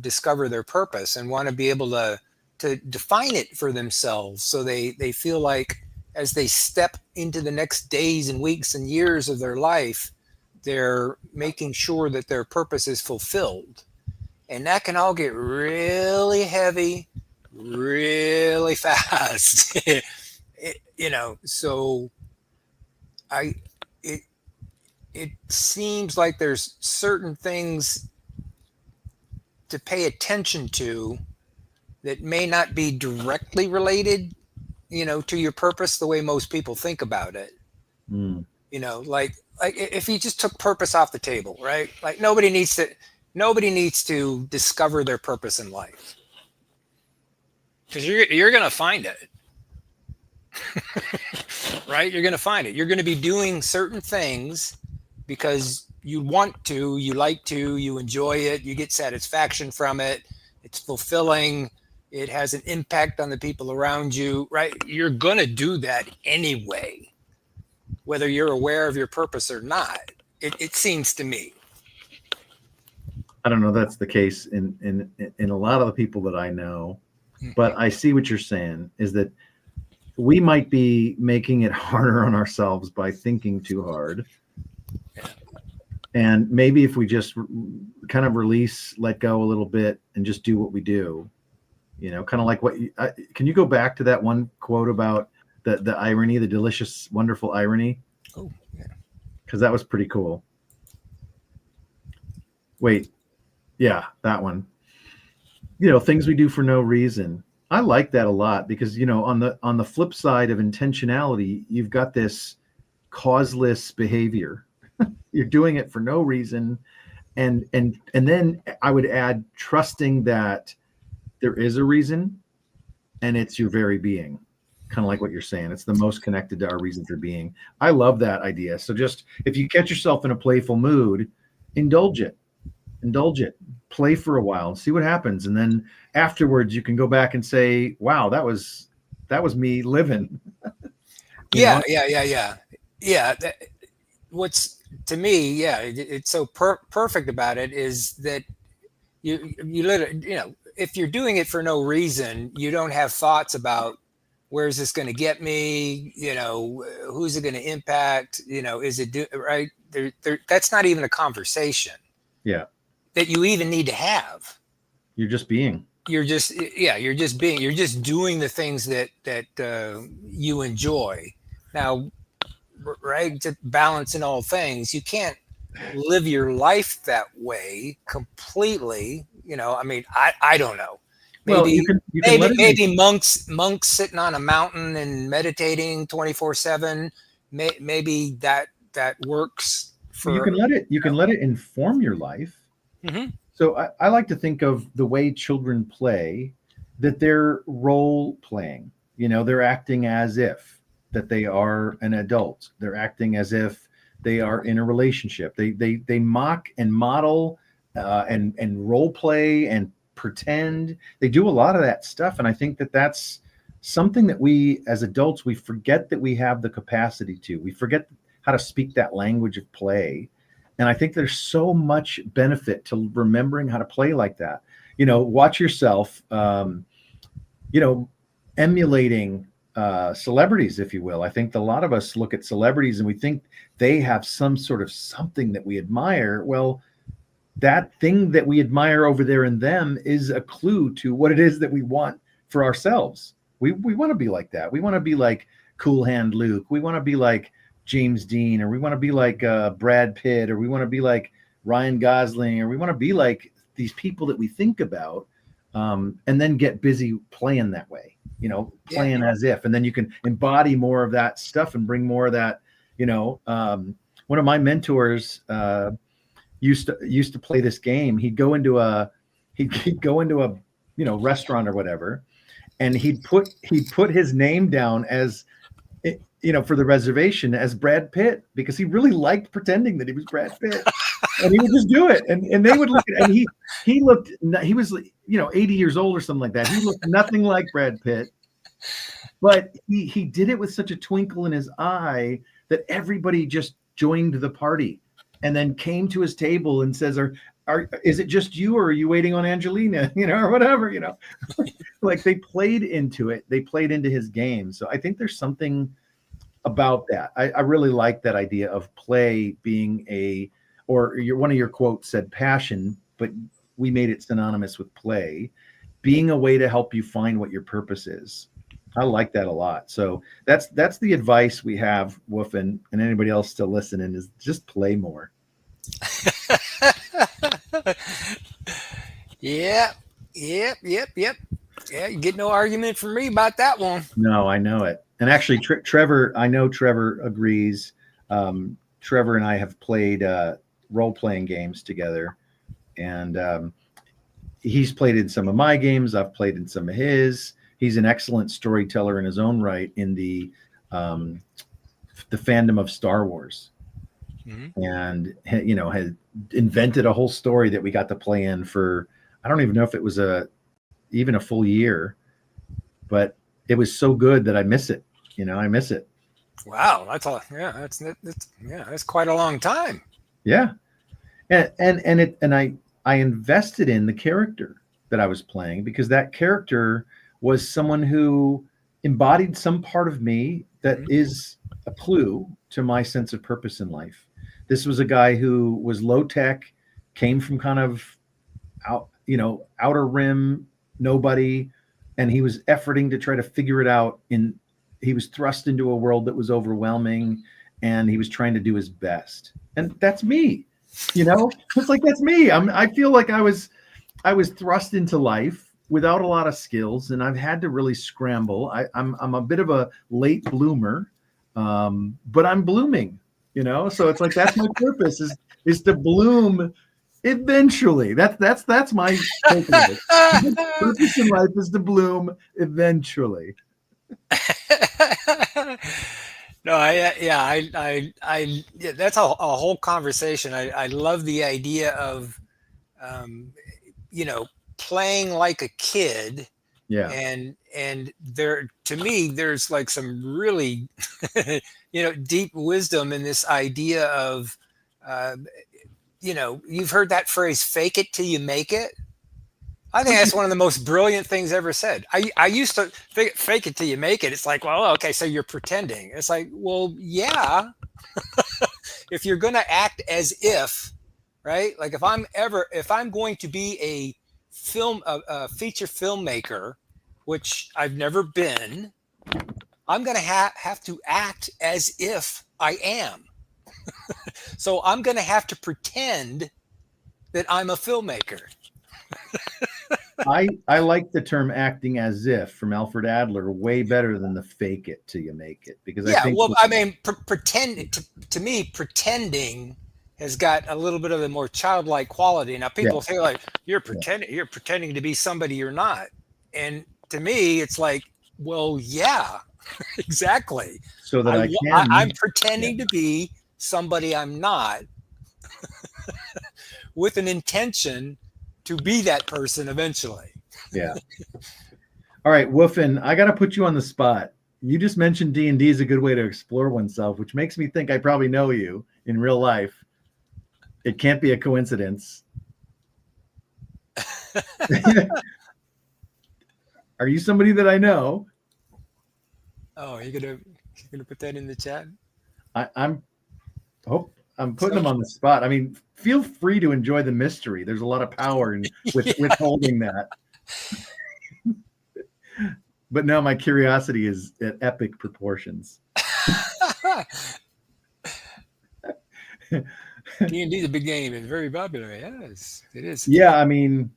discover their purpose and want to be able to define it for themselves, so they feel like as they step into the next days and weeks and years of their life, they're making sure that their purpose is fulfilled, and that can all get really heavy, really fast. So I it it seems like there's certain things to pay attention to that may not be directly related, to your purpose the way most people think about it. Mm. Like if you just took purpose off the table, right? Like nobody needs to discover their purpose in life, because you're gonna find it. Right? You're gonna find it. You're gonna be doing certain things because you want to, you like to, you enjoy it, you get satisfaction from it, it's fulfilling, it has an impact on the people around you, right? You're gonna do that anyway, whether you're aware of your purpose or not. It seems to me. I don't know. That's the case in a lot of the people that I know, but I see what you're saying is that we might be making it harder on ourselves by thinking too hard. And maybe if we just kind of release, let go a little bit and just do what we do, kind of like can you go back to that one quote about the irony, the delicious, wonderful irony? Oh, yeah. Because that was pretty cool. Wait. Yeah, that one. Things we do for no reason. I like that a lot because, on the flip side of intentionality, you've got this causeless behavior. You're doing it for no reason. And then I would add trusting that there is a reason and it's your very being. Kind of like what you're saying. It's the most connected to our reason for being. I love that idea. So just if you catch yourself in a playful mood, indulge it, play for a while and see what happens. And then afterwards you can go back and say, wow, that was me living. Yeah. What's to me, it's so perfect about it is that you literally, if you're doing it for no reason, you don't have thoughts about where's this going to get me, who's it going to impact, is it right there, that's not even a conversation. Yeah. That you even need to have. You're just being. You're just doing the things that you enjoy. Now, right, to balance in all things, you can't live your life that way completely. I mean, I don't know. Maybe, well, you can maybe monks sitting on a mountain and meditating 24/7. Maybe that works. You can let it inform your life. Mm-hmm. So I like to think of the way children play, that they're role playing. They're acting as if that they are an adult. They're acting as if they are in a relationship. They mock and model and role play and pretend. They do a lot of that stuff, and I think that that's something that we as adults, we forget that we have the capacity to. We forget how to speak that language of play. And I think there's so much benefit to remembering how to play like that. Watch yourself, emulating celebrities, if you will. I think a lot of us look at celebrities and we think they have some sort of something that we admire. Well, that thing that we admire over there in them is a clue to what it is that we want for ourselves. We want to be like that. We want to be like Cool Hand Luke. We want to be like James Dean, or we want to be like Brad Pitt, or we want to be like Ryan Gosling, or we want to be like these people that we think about, and then get busy playing that way, playing as if, and then you can embody more of that stuff and bring more of that. One of my mentors used to play this game. He'd go into a restaurant or whatever, and he'd put his name down as for the reservation as Brad Pitt, because he really liked pretending that he was Brad Pitt, and he would just do it. And they would look at, and he was 80 years old or something like that. He looked nothing like Brad Pitt, but he did it with such a twinkle in his eye that everybody just joined the party and then came to his table and says, is it just you, or are you waiting on Angelina, or whatever, like they played into it. They played into his game. So I think there's something about that. I really like that idea of play being one of your quotes said passion, but we made it synonymous with play, being a way to help you find what your purpose is. I like that a lot. So that's the advice we have, Wolf, and anybody else still listening, is just play more. Yep. Yeah, you get no argument from me about that one. No, I know it. And actually, Trevor, I know Trevor agrees. Trevor and I have played role-playing games together, and he's played in some of my games. I've played in some of his. He's an excellent storyteller in his own right in the fandom of Star Wars, and has invented a whole story that we got to play in for, I don't even know if it was even a full year, but it was so good that I miss it. I miss it. Wow, that's quite a long time. Yeah, and I invested in the character that I was playing, because that character was someone who embodied some part of me that is a clue to my sense of purpose in life. This was a guy who was low tech, came from kind of outer rim, nobody, and he was efforting to try to figure it out. He was thrust into a world that was overwhelming, and he was trying to do his best. And that's me, it's like, that's me. I feel like I was thrust into life without a lot of skills, and I've had to really scramble. I'm a bit of a late bloomer, but I'm blooming, so it's like, that's my purpose is to bloom eventually. That's my purpose in life, is to bloom eventually. No, that's a whole conversation. I love the idea of, playing like a kid. Yeah. And there, to me, there's like some really, deep wisdom in this idea of, you've heard that phrase, fake it till you make it. I think that's one of the most brilliant things ever said. I used to fake it till you make it. It's like, well, okay, so you're pretending. It's like, well, yeah. If you're going to act as if, right? Like if I'm going to be a feature filmmaker, which I've never been, I'm going to have to act as if I am. So I'm going to have to pretend that I'm a filmmaker. I like the term acting as if from Alfred Adler way better than the fake it till you make it, because I think to me, pretending has got a little bit of a more childlike quality. Now people say like, you're pretending to be somebody you're not. And to me, it's like, well, yeah, exactly. So that I'm pretending to be somebody I'm not with an intention to be that person eventually. Yeah. All right, Woofin, I got to put you on the spot. You just mentioned D&D is a good way to explore oneself, which makes me think I probably know you in real life. It can't be a coincidence. Are you somebody that I know? Oh, you're gonna put that in the chat? I'm putting them on the spot. I mean, feel free to enjoy the mystery. There's a lot of power in withholding that. But no, my curiosity is at epic proportions. D&D is a big game. It's very popular. Yes, it is. Yeah, I mean,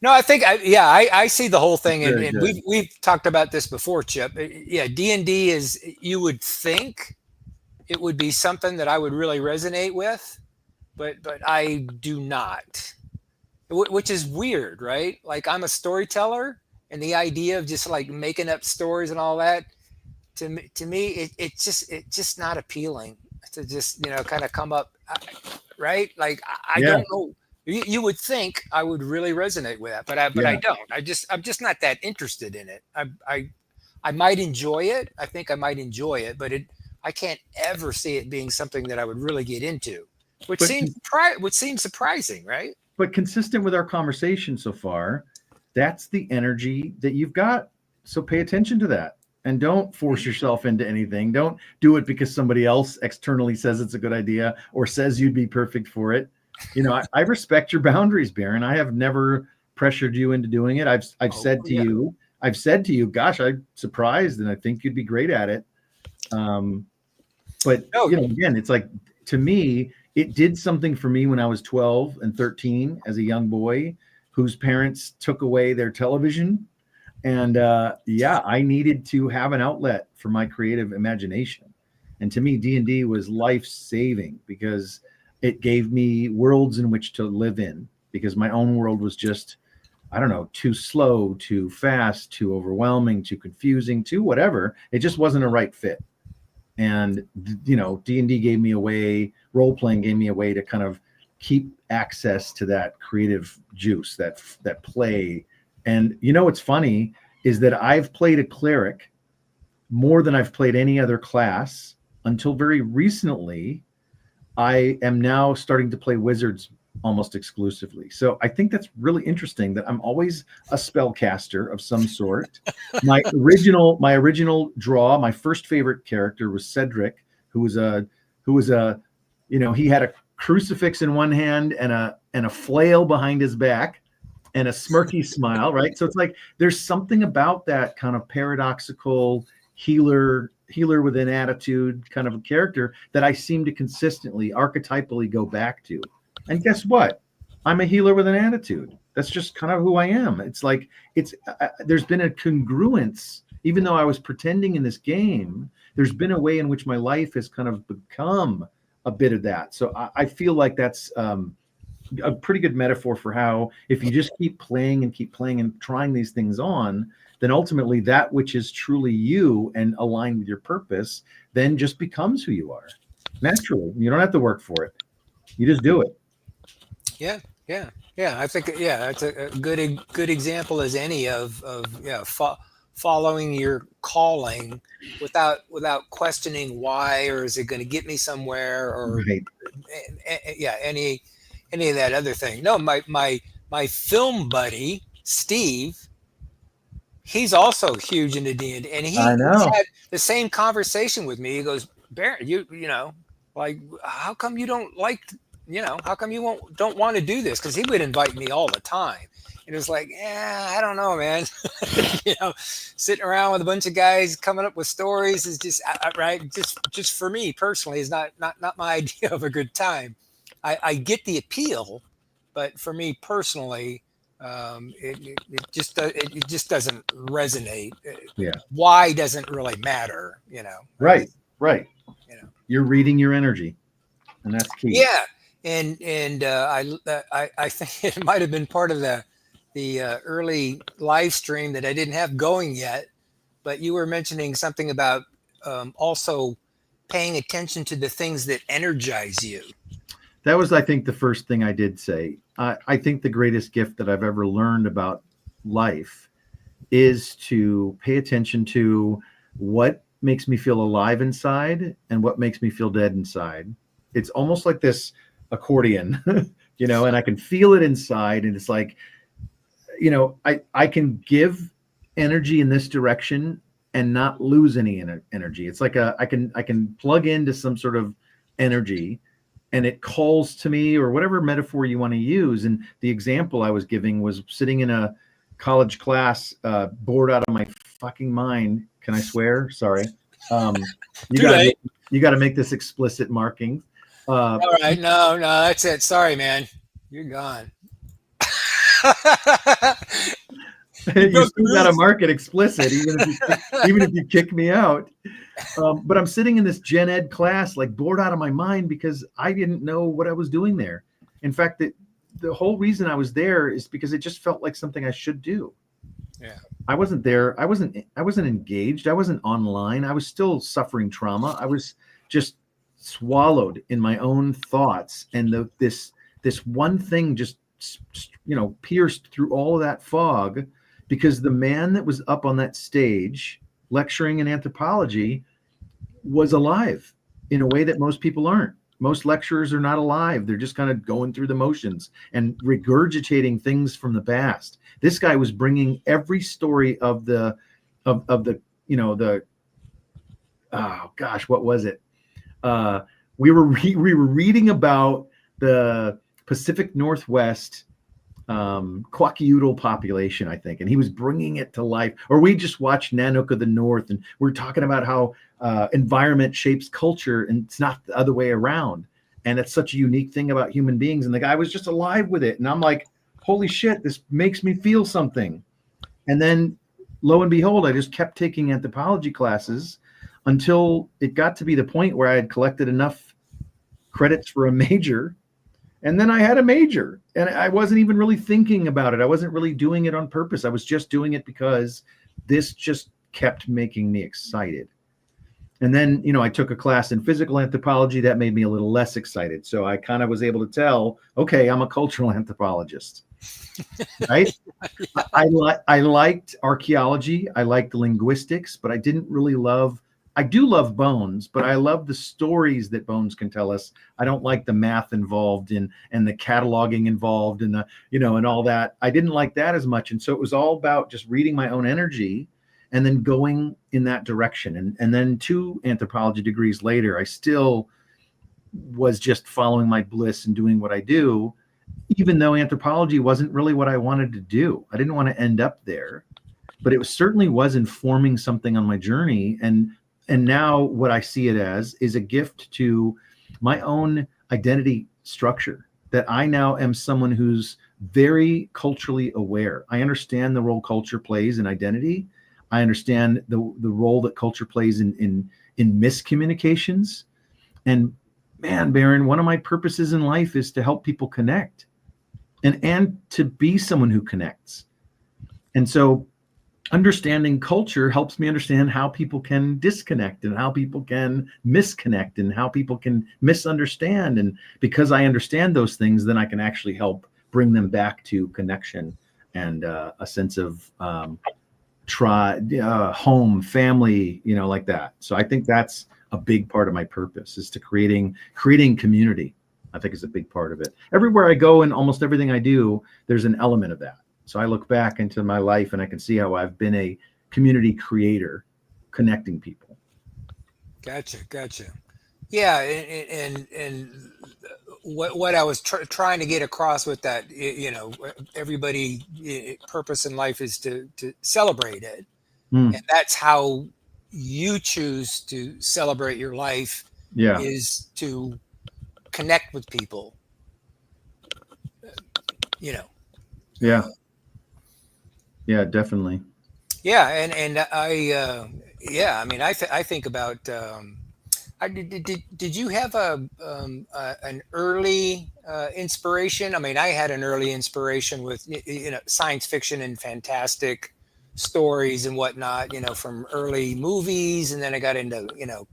no, I think I see the whole thing, and we've talked about this before, Chip. Yeah, D&D is, you would think it would be something that I would really resonate with, but I do not, which is weird, right? Like, I'm a storyteller, and the idea of just like making up stories and all that, to me, it's just not appealing to just, kind of come up, right? Like, I don't know. You would think I would really resonate with that, but I don't. I'm just not that interested in it. I might enjoy it. I think I might enjoy it, but I can't ever see it being something that I would really get into, which But seems surprising, right? but consistent with our conversation so far, that's the energy that you've got. So pay attention to that and don't force yourself into anything. Don't do it because somebody else externally says it's a good idea or says you'd be perfect for it. You know, I respect your boundaries, Baron. I have never pressured you into doing it. I've said to you, gosh, I'm surprised and I think you'd be great at it. But you know, again, it's like, to me, it did something for me when I was 12 and 13 as a young boy whose parents took away their television. And I needed to have an outlet for my creative imagination. And to me, D&D was life-saving because it gave me worlds in which to live in, because my own world was just, I don't know, too slow, too fast, too overwhelming, too confusing, too whatever. It just wasn't a right fit. And, you know, D&D gave me a way, role-playing gave me a way to kind of keep access to that creative juice, that play. And, you know, what's funny is that I've played a cleric more than I've played any other class until very recently. I am now starting to play wizards almost exclusively. So I think that's really interesting that I'm always a spellcaster of some sort. My original draw, my first favorite character was Cedric, who was a, you know, he had a crucifix in one hand and a flail behind his back and a smirky smile, right? So it's like there's something about that kind of paradoxical healer with an attitude kind of a character that I seem to consistently archetypally go back to. And guess what? I'm a healer with an attitude. That's just kind of who I am. It's like there's been a congruence, even though I was pretending in this game. There's been a way in which my life has kind of become a bit of that. So I feel like that's a pretty good metaphor for how if you just keep playing and trying these things on, then ultimately that which is truly you and aligned with your purpose then just becomes who you are naturally. You don't have to work for it. You just do it. Yeah. I think it's a good example as any of following your calling without questioning why, or is it going to get me somewhere, or Right. any of that other thing. No, my film buddy Steve, he's also huge into D&D, and he's had the same conversation with me. He goes, Baron, you know, like, how come you don't like, you know, how come you don't want to do this? Because he would invite me all the time. And it was like, I don't know, man. You know, sitting around with a bunch of guys coming up with stories is just right. Just for me personally is not my idea of a good time. I get the appeal, but for me personally, it just doesn't resonate. Yeah. Why doesn't really matter, you know? Right. You know, You're reading your energy, and that's key. Yeah, and I think it might have been part of the early live stream that I didn't have going yet, but you were mentioning something about also paying attention to the things that energize you. That was, I think, the first thing I did say. I think the greatest gift that I've ever learned about life is to pay attention to what makes me feel alive inside and what makes me feel dead inside. It's almost like this accordion, you know, and I can feel it inside. And it's like, you know, I can give energy in this direction and not lose any energy. It's like I can plug into some sort of energy and it calls to me, or whatever metaphor you want to use. And the example I was giving was sitting in a college class, bored out of my fucking mind. Can I swear? Sorry. You got to make this explicit marking. All right. No, that's it. Sorry, man. You're gone. You still got to mark it explicit, even if you kick me out. But I'm sitting in this gen ed class, like bored out of my mind because I didn't know what I was doing there. In fact, the whole reason I was there is because it just felt like something I should do. Yeah. I wasn't there. I wasn't engaged. I wasn't online. I was still suffering trauma. I was just swallowed in my own thoughts. And this one thing just, you know, pierced through all of that fog, because the man that was up on that stage lecturing in anthropology was alive in a way that most people aren't. Most lecturers are not alive. They're just kind of going through the motions and regurgitating things from the past. This guy was bringing every story of the oh gosh, what was it? We were reading about the Pacific Northwest Kwakiutl population, I think, and he was bringing it to life. Or we just watched Nanook of the North, and we're talking about how environment shapes culture, and it's not the other way around. And it's such a unique thing about human beings. And the guy was just alive with it, and I'm like, holy shit, this makes me feel something. And then, lo and behold, I just kept taking anthropology classes until it got to be the point where I had collected enough credits for a major. And then I had a major, and I wasn't even really thinking about it. I wasn't really doing it on purpose. I was just doing it because this just kept making me excited. And then, I took a class in physical anthropology that made me a little less excited. So I kind of was able to tell, okay, I'm a cultural anthropologist, right? I liked archaeology. I liked linguistics, but I didn't really I do love bones, but I love the stories that bones can tell us. I don't like the math involved and the cataloging involved and and all that. I didn't like that as much. And so it was all about just reading my own energy and then going in that direction. And then 2 anthropology degrees later, I still was just following my bliss and doing what I do, even though anthropology wasn't really what I wanted to do. I didn't want to end up there, but it certainly was informing something on my journey. And now what I see it as is a gift to my own identity structure, that I now am someone who's very culturally aware. I understand the role culture plays in identity. I understand the role that culture plays in miscommunications. And man, Baron, one of my purposes in life is to help people connect and to be someone who connects. And so understanding culture helps me understand how people can disconnect and how people can misconnect and how people can misunderstand. And because I understand those things, then I can actually help bring them back to connection and a sense of home, family, like that. So I think that's a big part of my purpose, is to creating community. I think is a big part of it. Everywhere I go and almost everything I do, there's an element of that. So I look back into my life and I can see how I've been a community creator, connecting people. Gotcha. Yeah, and what I was trying to get across with that, everybody purpose in life is to celebrate it, and that's how you choose to celebrate your life. Yeah, is to connect with people. Yeah, definitely. Yeah, and I mean, I think about. Did you have an early inspiration? I mean, I had an early inspiration with science fiction and fantastic stories and whatnot, from early movies, and then I got into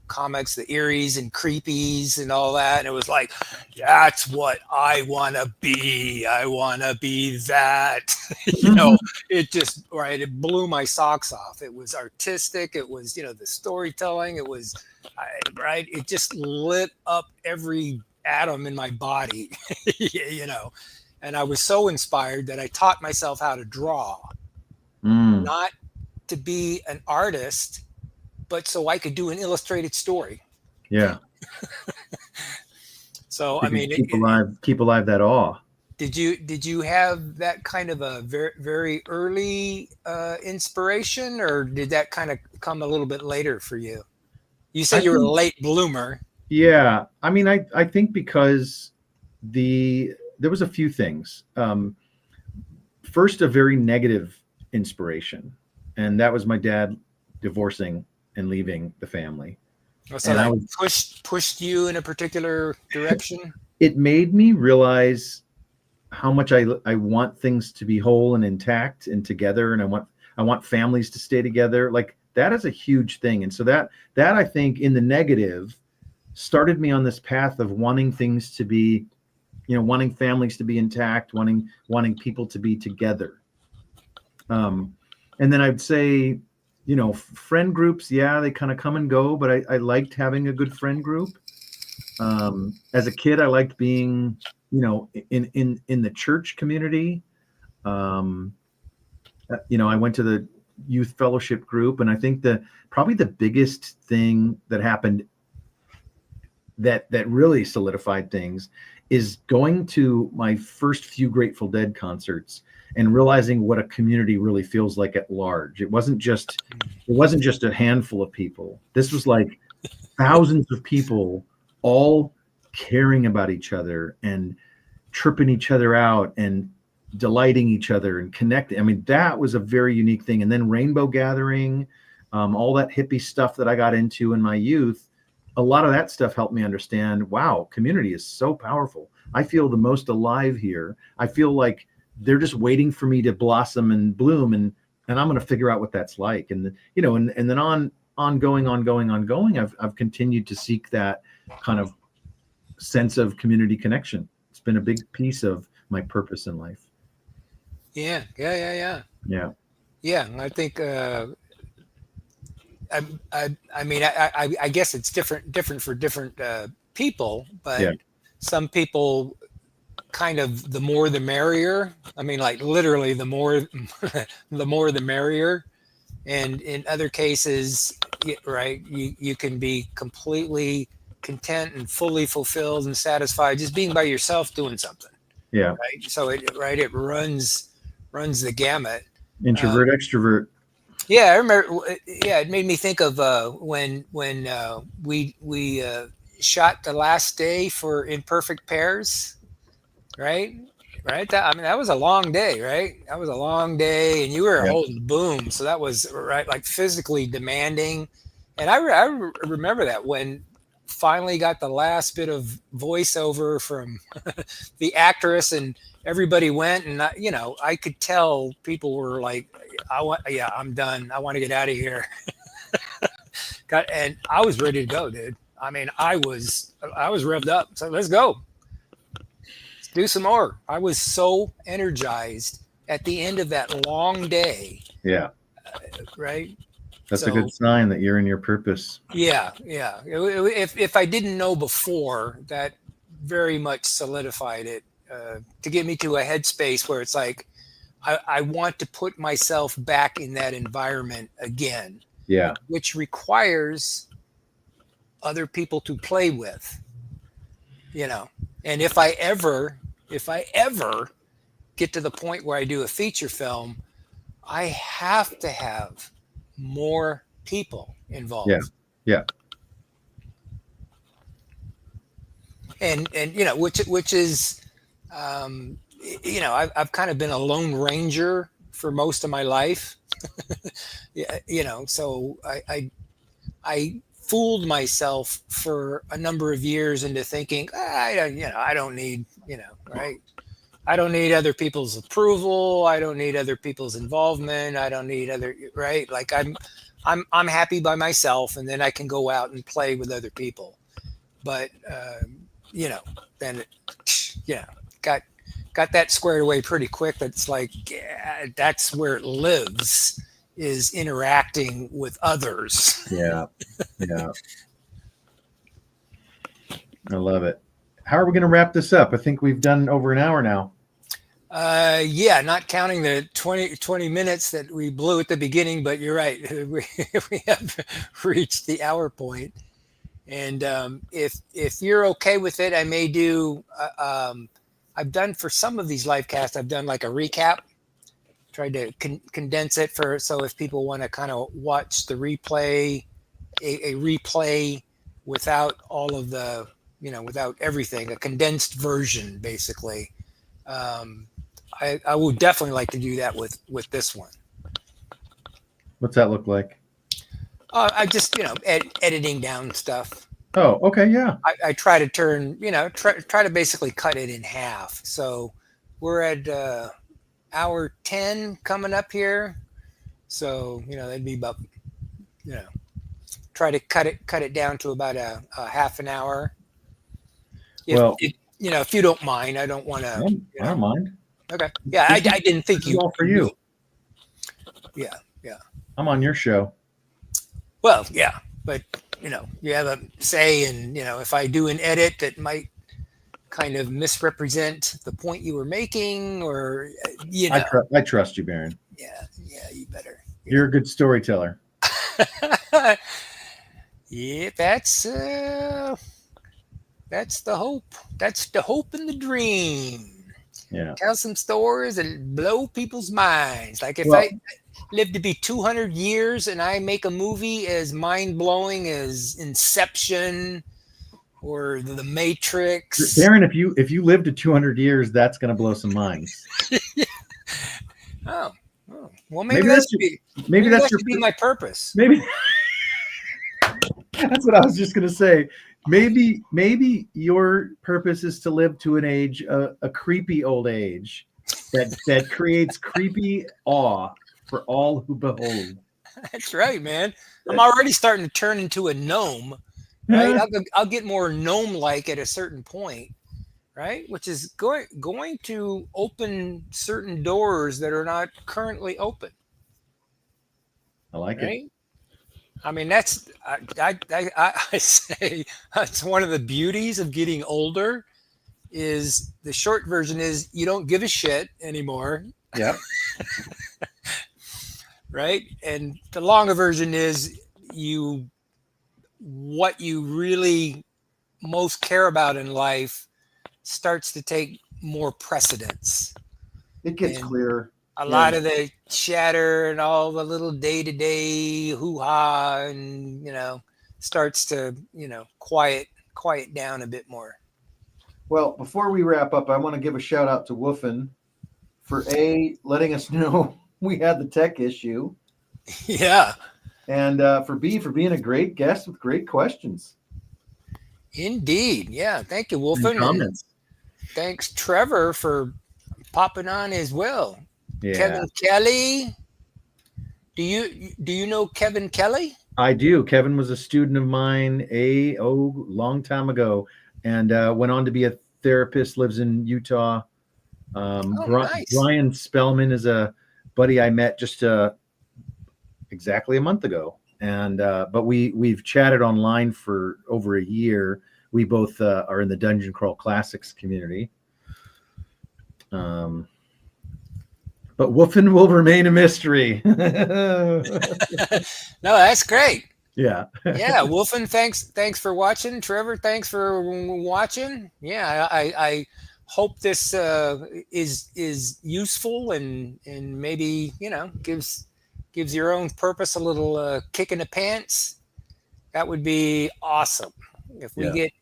comics, the Eries and Creepies and all that, and it was like, that's what I want to be. I want to be that. It just it blew my socks off. It was artistic. It was the storytelling. It was it just lit up every atom in my body. And I was so inspired that I taught myself how to draw. Not to be an artist, but so I could do an illustrated story. Yeah. So I mean, keep alive that awe. Did you have that kind of a very, very early inspiration, or did that kind of come a little bit later for you? You said you were a late bloomer. Yeah, I mean, I think because there was a few things. First, a very negative inspiration, and that was my dad divorcing and leaving the family. So that pushed you in a particular direction. It made me realize how much I want things to be whole and intact and together, and I want families to stay together. Like, that is a huge thing. And so that I think, in the negative, started me on this path of wanting things to be, wanting families to be intact, wanting people to be together. And then I'd say, friend groups, yeah, they kind of come and go, but I liked having a good friend group. As a kid, I liked being, in the church community. I went to the youth fellowship group, and I think probably the biggest thing that happened that really solidified things is going to my first few Grateful Dead concerts and realizing what a community really feels like at large. It wasn't just a handful of people. This was like thousands of people all caring about each other and tripping each other out and delighting each other and connecting. I mean, that was a very unique thing. And then Rainbow Gathering, all that hippie stuff that I got into in my youth, a lot of that stuff helped me understand, wow, community is so powerful. I feel the most alive here. I feel like they're just waiting for me to blossom and bloom, and I'm going to figure out what that's like. And and then ongoing, I've continued to seek that kind of sense of community connection. It's been a big piece of my purpose in life. Yeah. I think I mean, I guess it's different for different people, but Yeah. some people kind of the more the merrier. I mean, like literally the more the merrier. And in other cases, right, you can be completely content and fully fulfilled and satisfied just being by yourself doing something. Yeah. Right. So it runs the gamut. Introvert, extrovert. Yeah, I remember. Yeah, it made me think of when we shot the last day for Imperfect Pairs, right? That was a long day, right? That was a long day, and you were holding the boom, so that was right, like physically demanding. And I remember that when finally got the last bit of voiceover from the actress, and everybody went, and I could tell people were like, I'm done. I want to get out of here. And I was ready to go, dude. I mean, I was revved up. So let's go. Let's do some more. I was so energized at the end of that long day. Yeah. Right. That's a good sign that you're in your purpose. Yeah. If I didn't know before, that very much solidified it to get me to a headspace where it's like, I want to put myself back in that environment again. Yeah. Which requires other people to play with, and if I ever get to the point where I do a feature film, I have to have more people involved. Yeah. And which is, I've kind of been a lone ranger for most of my life. So I fooled myself for a number of years into thinking, I don't need, right. I don't need other people's approval. I don't need other people's involvement. I don't need right. Like I'm happy by myself, and then I can go out and play with other people. But, then, got that squared away pretty quick. That's like, that's where it lives, is interacting with others. Yeah. I love it. How are we going to wrap this up? I think we've done over an hour now. Not counting the 20 minutes that we blew at the beginning, but you're right. We have reached the hour point. And if you're okay with it, I may do, I've done for some of these live casts, I've done like a recap, tried to condense it so if people want to kind of watch the replay, a replay without all of the, without everything, a condensed version, basically. I would definitely like to do that with this one. What's that look like? I just, editing down stuff. Oh, okay. Yeah. I try to turn, try to basically cut it in half. So we're at hour 10 coming up here. So, that'd be about, try to cut it down to about a half an hour. If you don't mind, I don't want to. I don't mind. Okay. Yeah. I didn't think all for you. Yeah. I'm on your show. Well, yeah, but you have a say, and if I do an edit that might kind of misrepresent the point you were making, or I trust you, Baron. yeah, you better. You're a good storyteller. Yeah, that's the hope. That's the hope and the dream. Yeah. Tell some stories and blow people's minds. Like if Well, I live to be 200 years and I make a movie as mind-blowing as Inception or The Matrix. Baron, if you live to 200 years, that's going to blow some minds. Oh, well, maybe that should be my purpose. Maybe that's what I was just going to say. Maybe your purpose is to live to an age, a creepy old age that creates creepy awe for all who behold. That's right, man. I'm already starting to turn into a gnome, right? I'll get more gnome-like at a certain point, right? Which is going to open certain doors that are not currently open. I like right? it. I mean, that's I say that's one of the beauties of getting older. Is the short version is you don't give a shit anymore. Yeah. Right. And the longer version is what you really most care about in life starts to take more precedence. It gets clearer. A lot of the chatter and all the little day-to-day hoo-ha and starts to quiet down a bit more. Well, before we wrap up, I want to give a shout out to Woofin for letting us know we had the tech issue. Yeah. And for being a great guest with great questions. Indeed. Yeah. Thank you, Wolfen. Comments. Thanks, Trevor, for popping on as well. Yeah. Kevin Kelly. Do you know Kevin Kelly? I do. Kevin was a student of mine long time ago, and went on to be a therapist. Lives in Utah. Nice. Brian Spellman is a buddy I met just exactly a month ago, and but we've chatted online for over a year. We both are in the Dungeon Crawl Classics community. But Woofin will remain a mystery. No, that's great. Yeah. Yeah, Wolfen, thanks for watching. Trevor, thanks for watching. Yeah, I hope this is useful and maybe gives your own purpose a little kick in the pants. That would be awesome if we get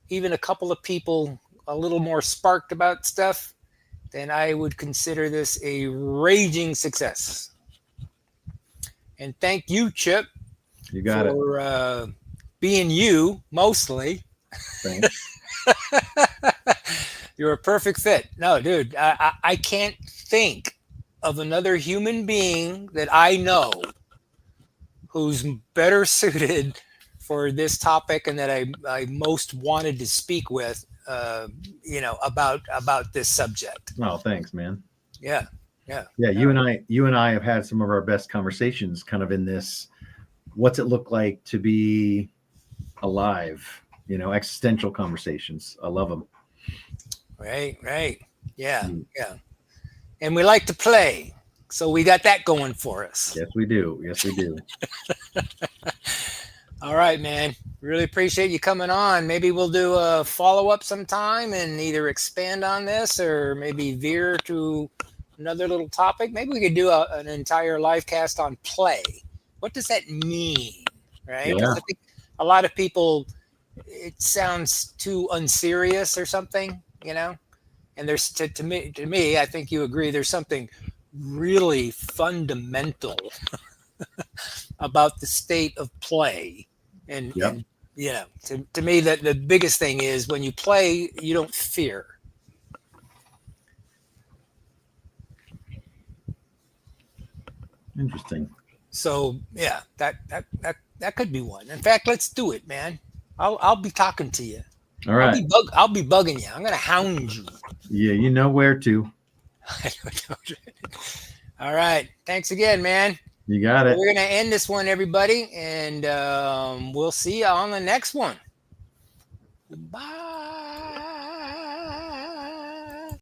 even a couple of people a little more sparked about stuff. Then I would consider this a raging success. And thank you, Chip. You got it. For being you, mostly. Thanks. You're a perfect fit. No, dude, I can't think of another human being that I know who's better suited for this topic and that I most wanted to speak with, about this subject. Oh, thanks, man. Yeah. You and I have had some of our best conversations kind of in this, what's it look like to be alive, existential conversations. I love them. Right. Yeah. And we like to play. So we got that going for us. Yes, we do. All right, man. Really appreciate you coming on. Maybe we'll do a follow-up sometime and either expand on this or maybe veer to another little topic. Maybe we could do an entire live cast on play. What does that mean? Right? Yeah. I think a lot of people, it sounds too unserious or something, And there's to me, I think you agree, there's something really fundamental about the state of play. And to me, that the biggest thing is when you play, you don't fear. Interesting. So yeah, that could be one. In fact, let's do it, man. I'll be talking to you. All right. I'll be bugging you. I'm gonna hound you. Yeah, you know where to. All right. Thanks again, man. You got it. We're going to end this one, everybody, and we'll see you on the next one. Bye.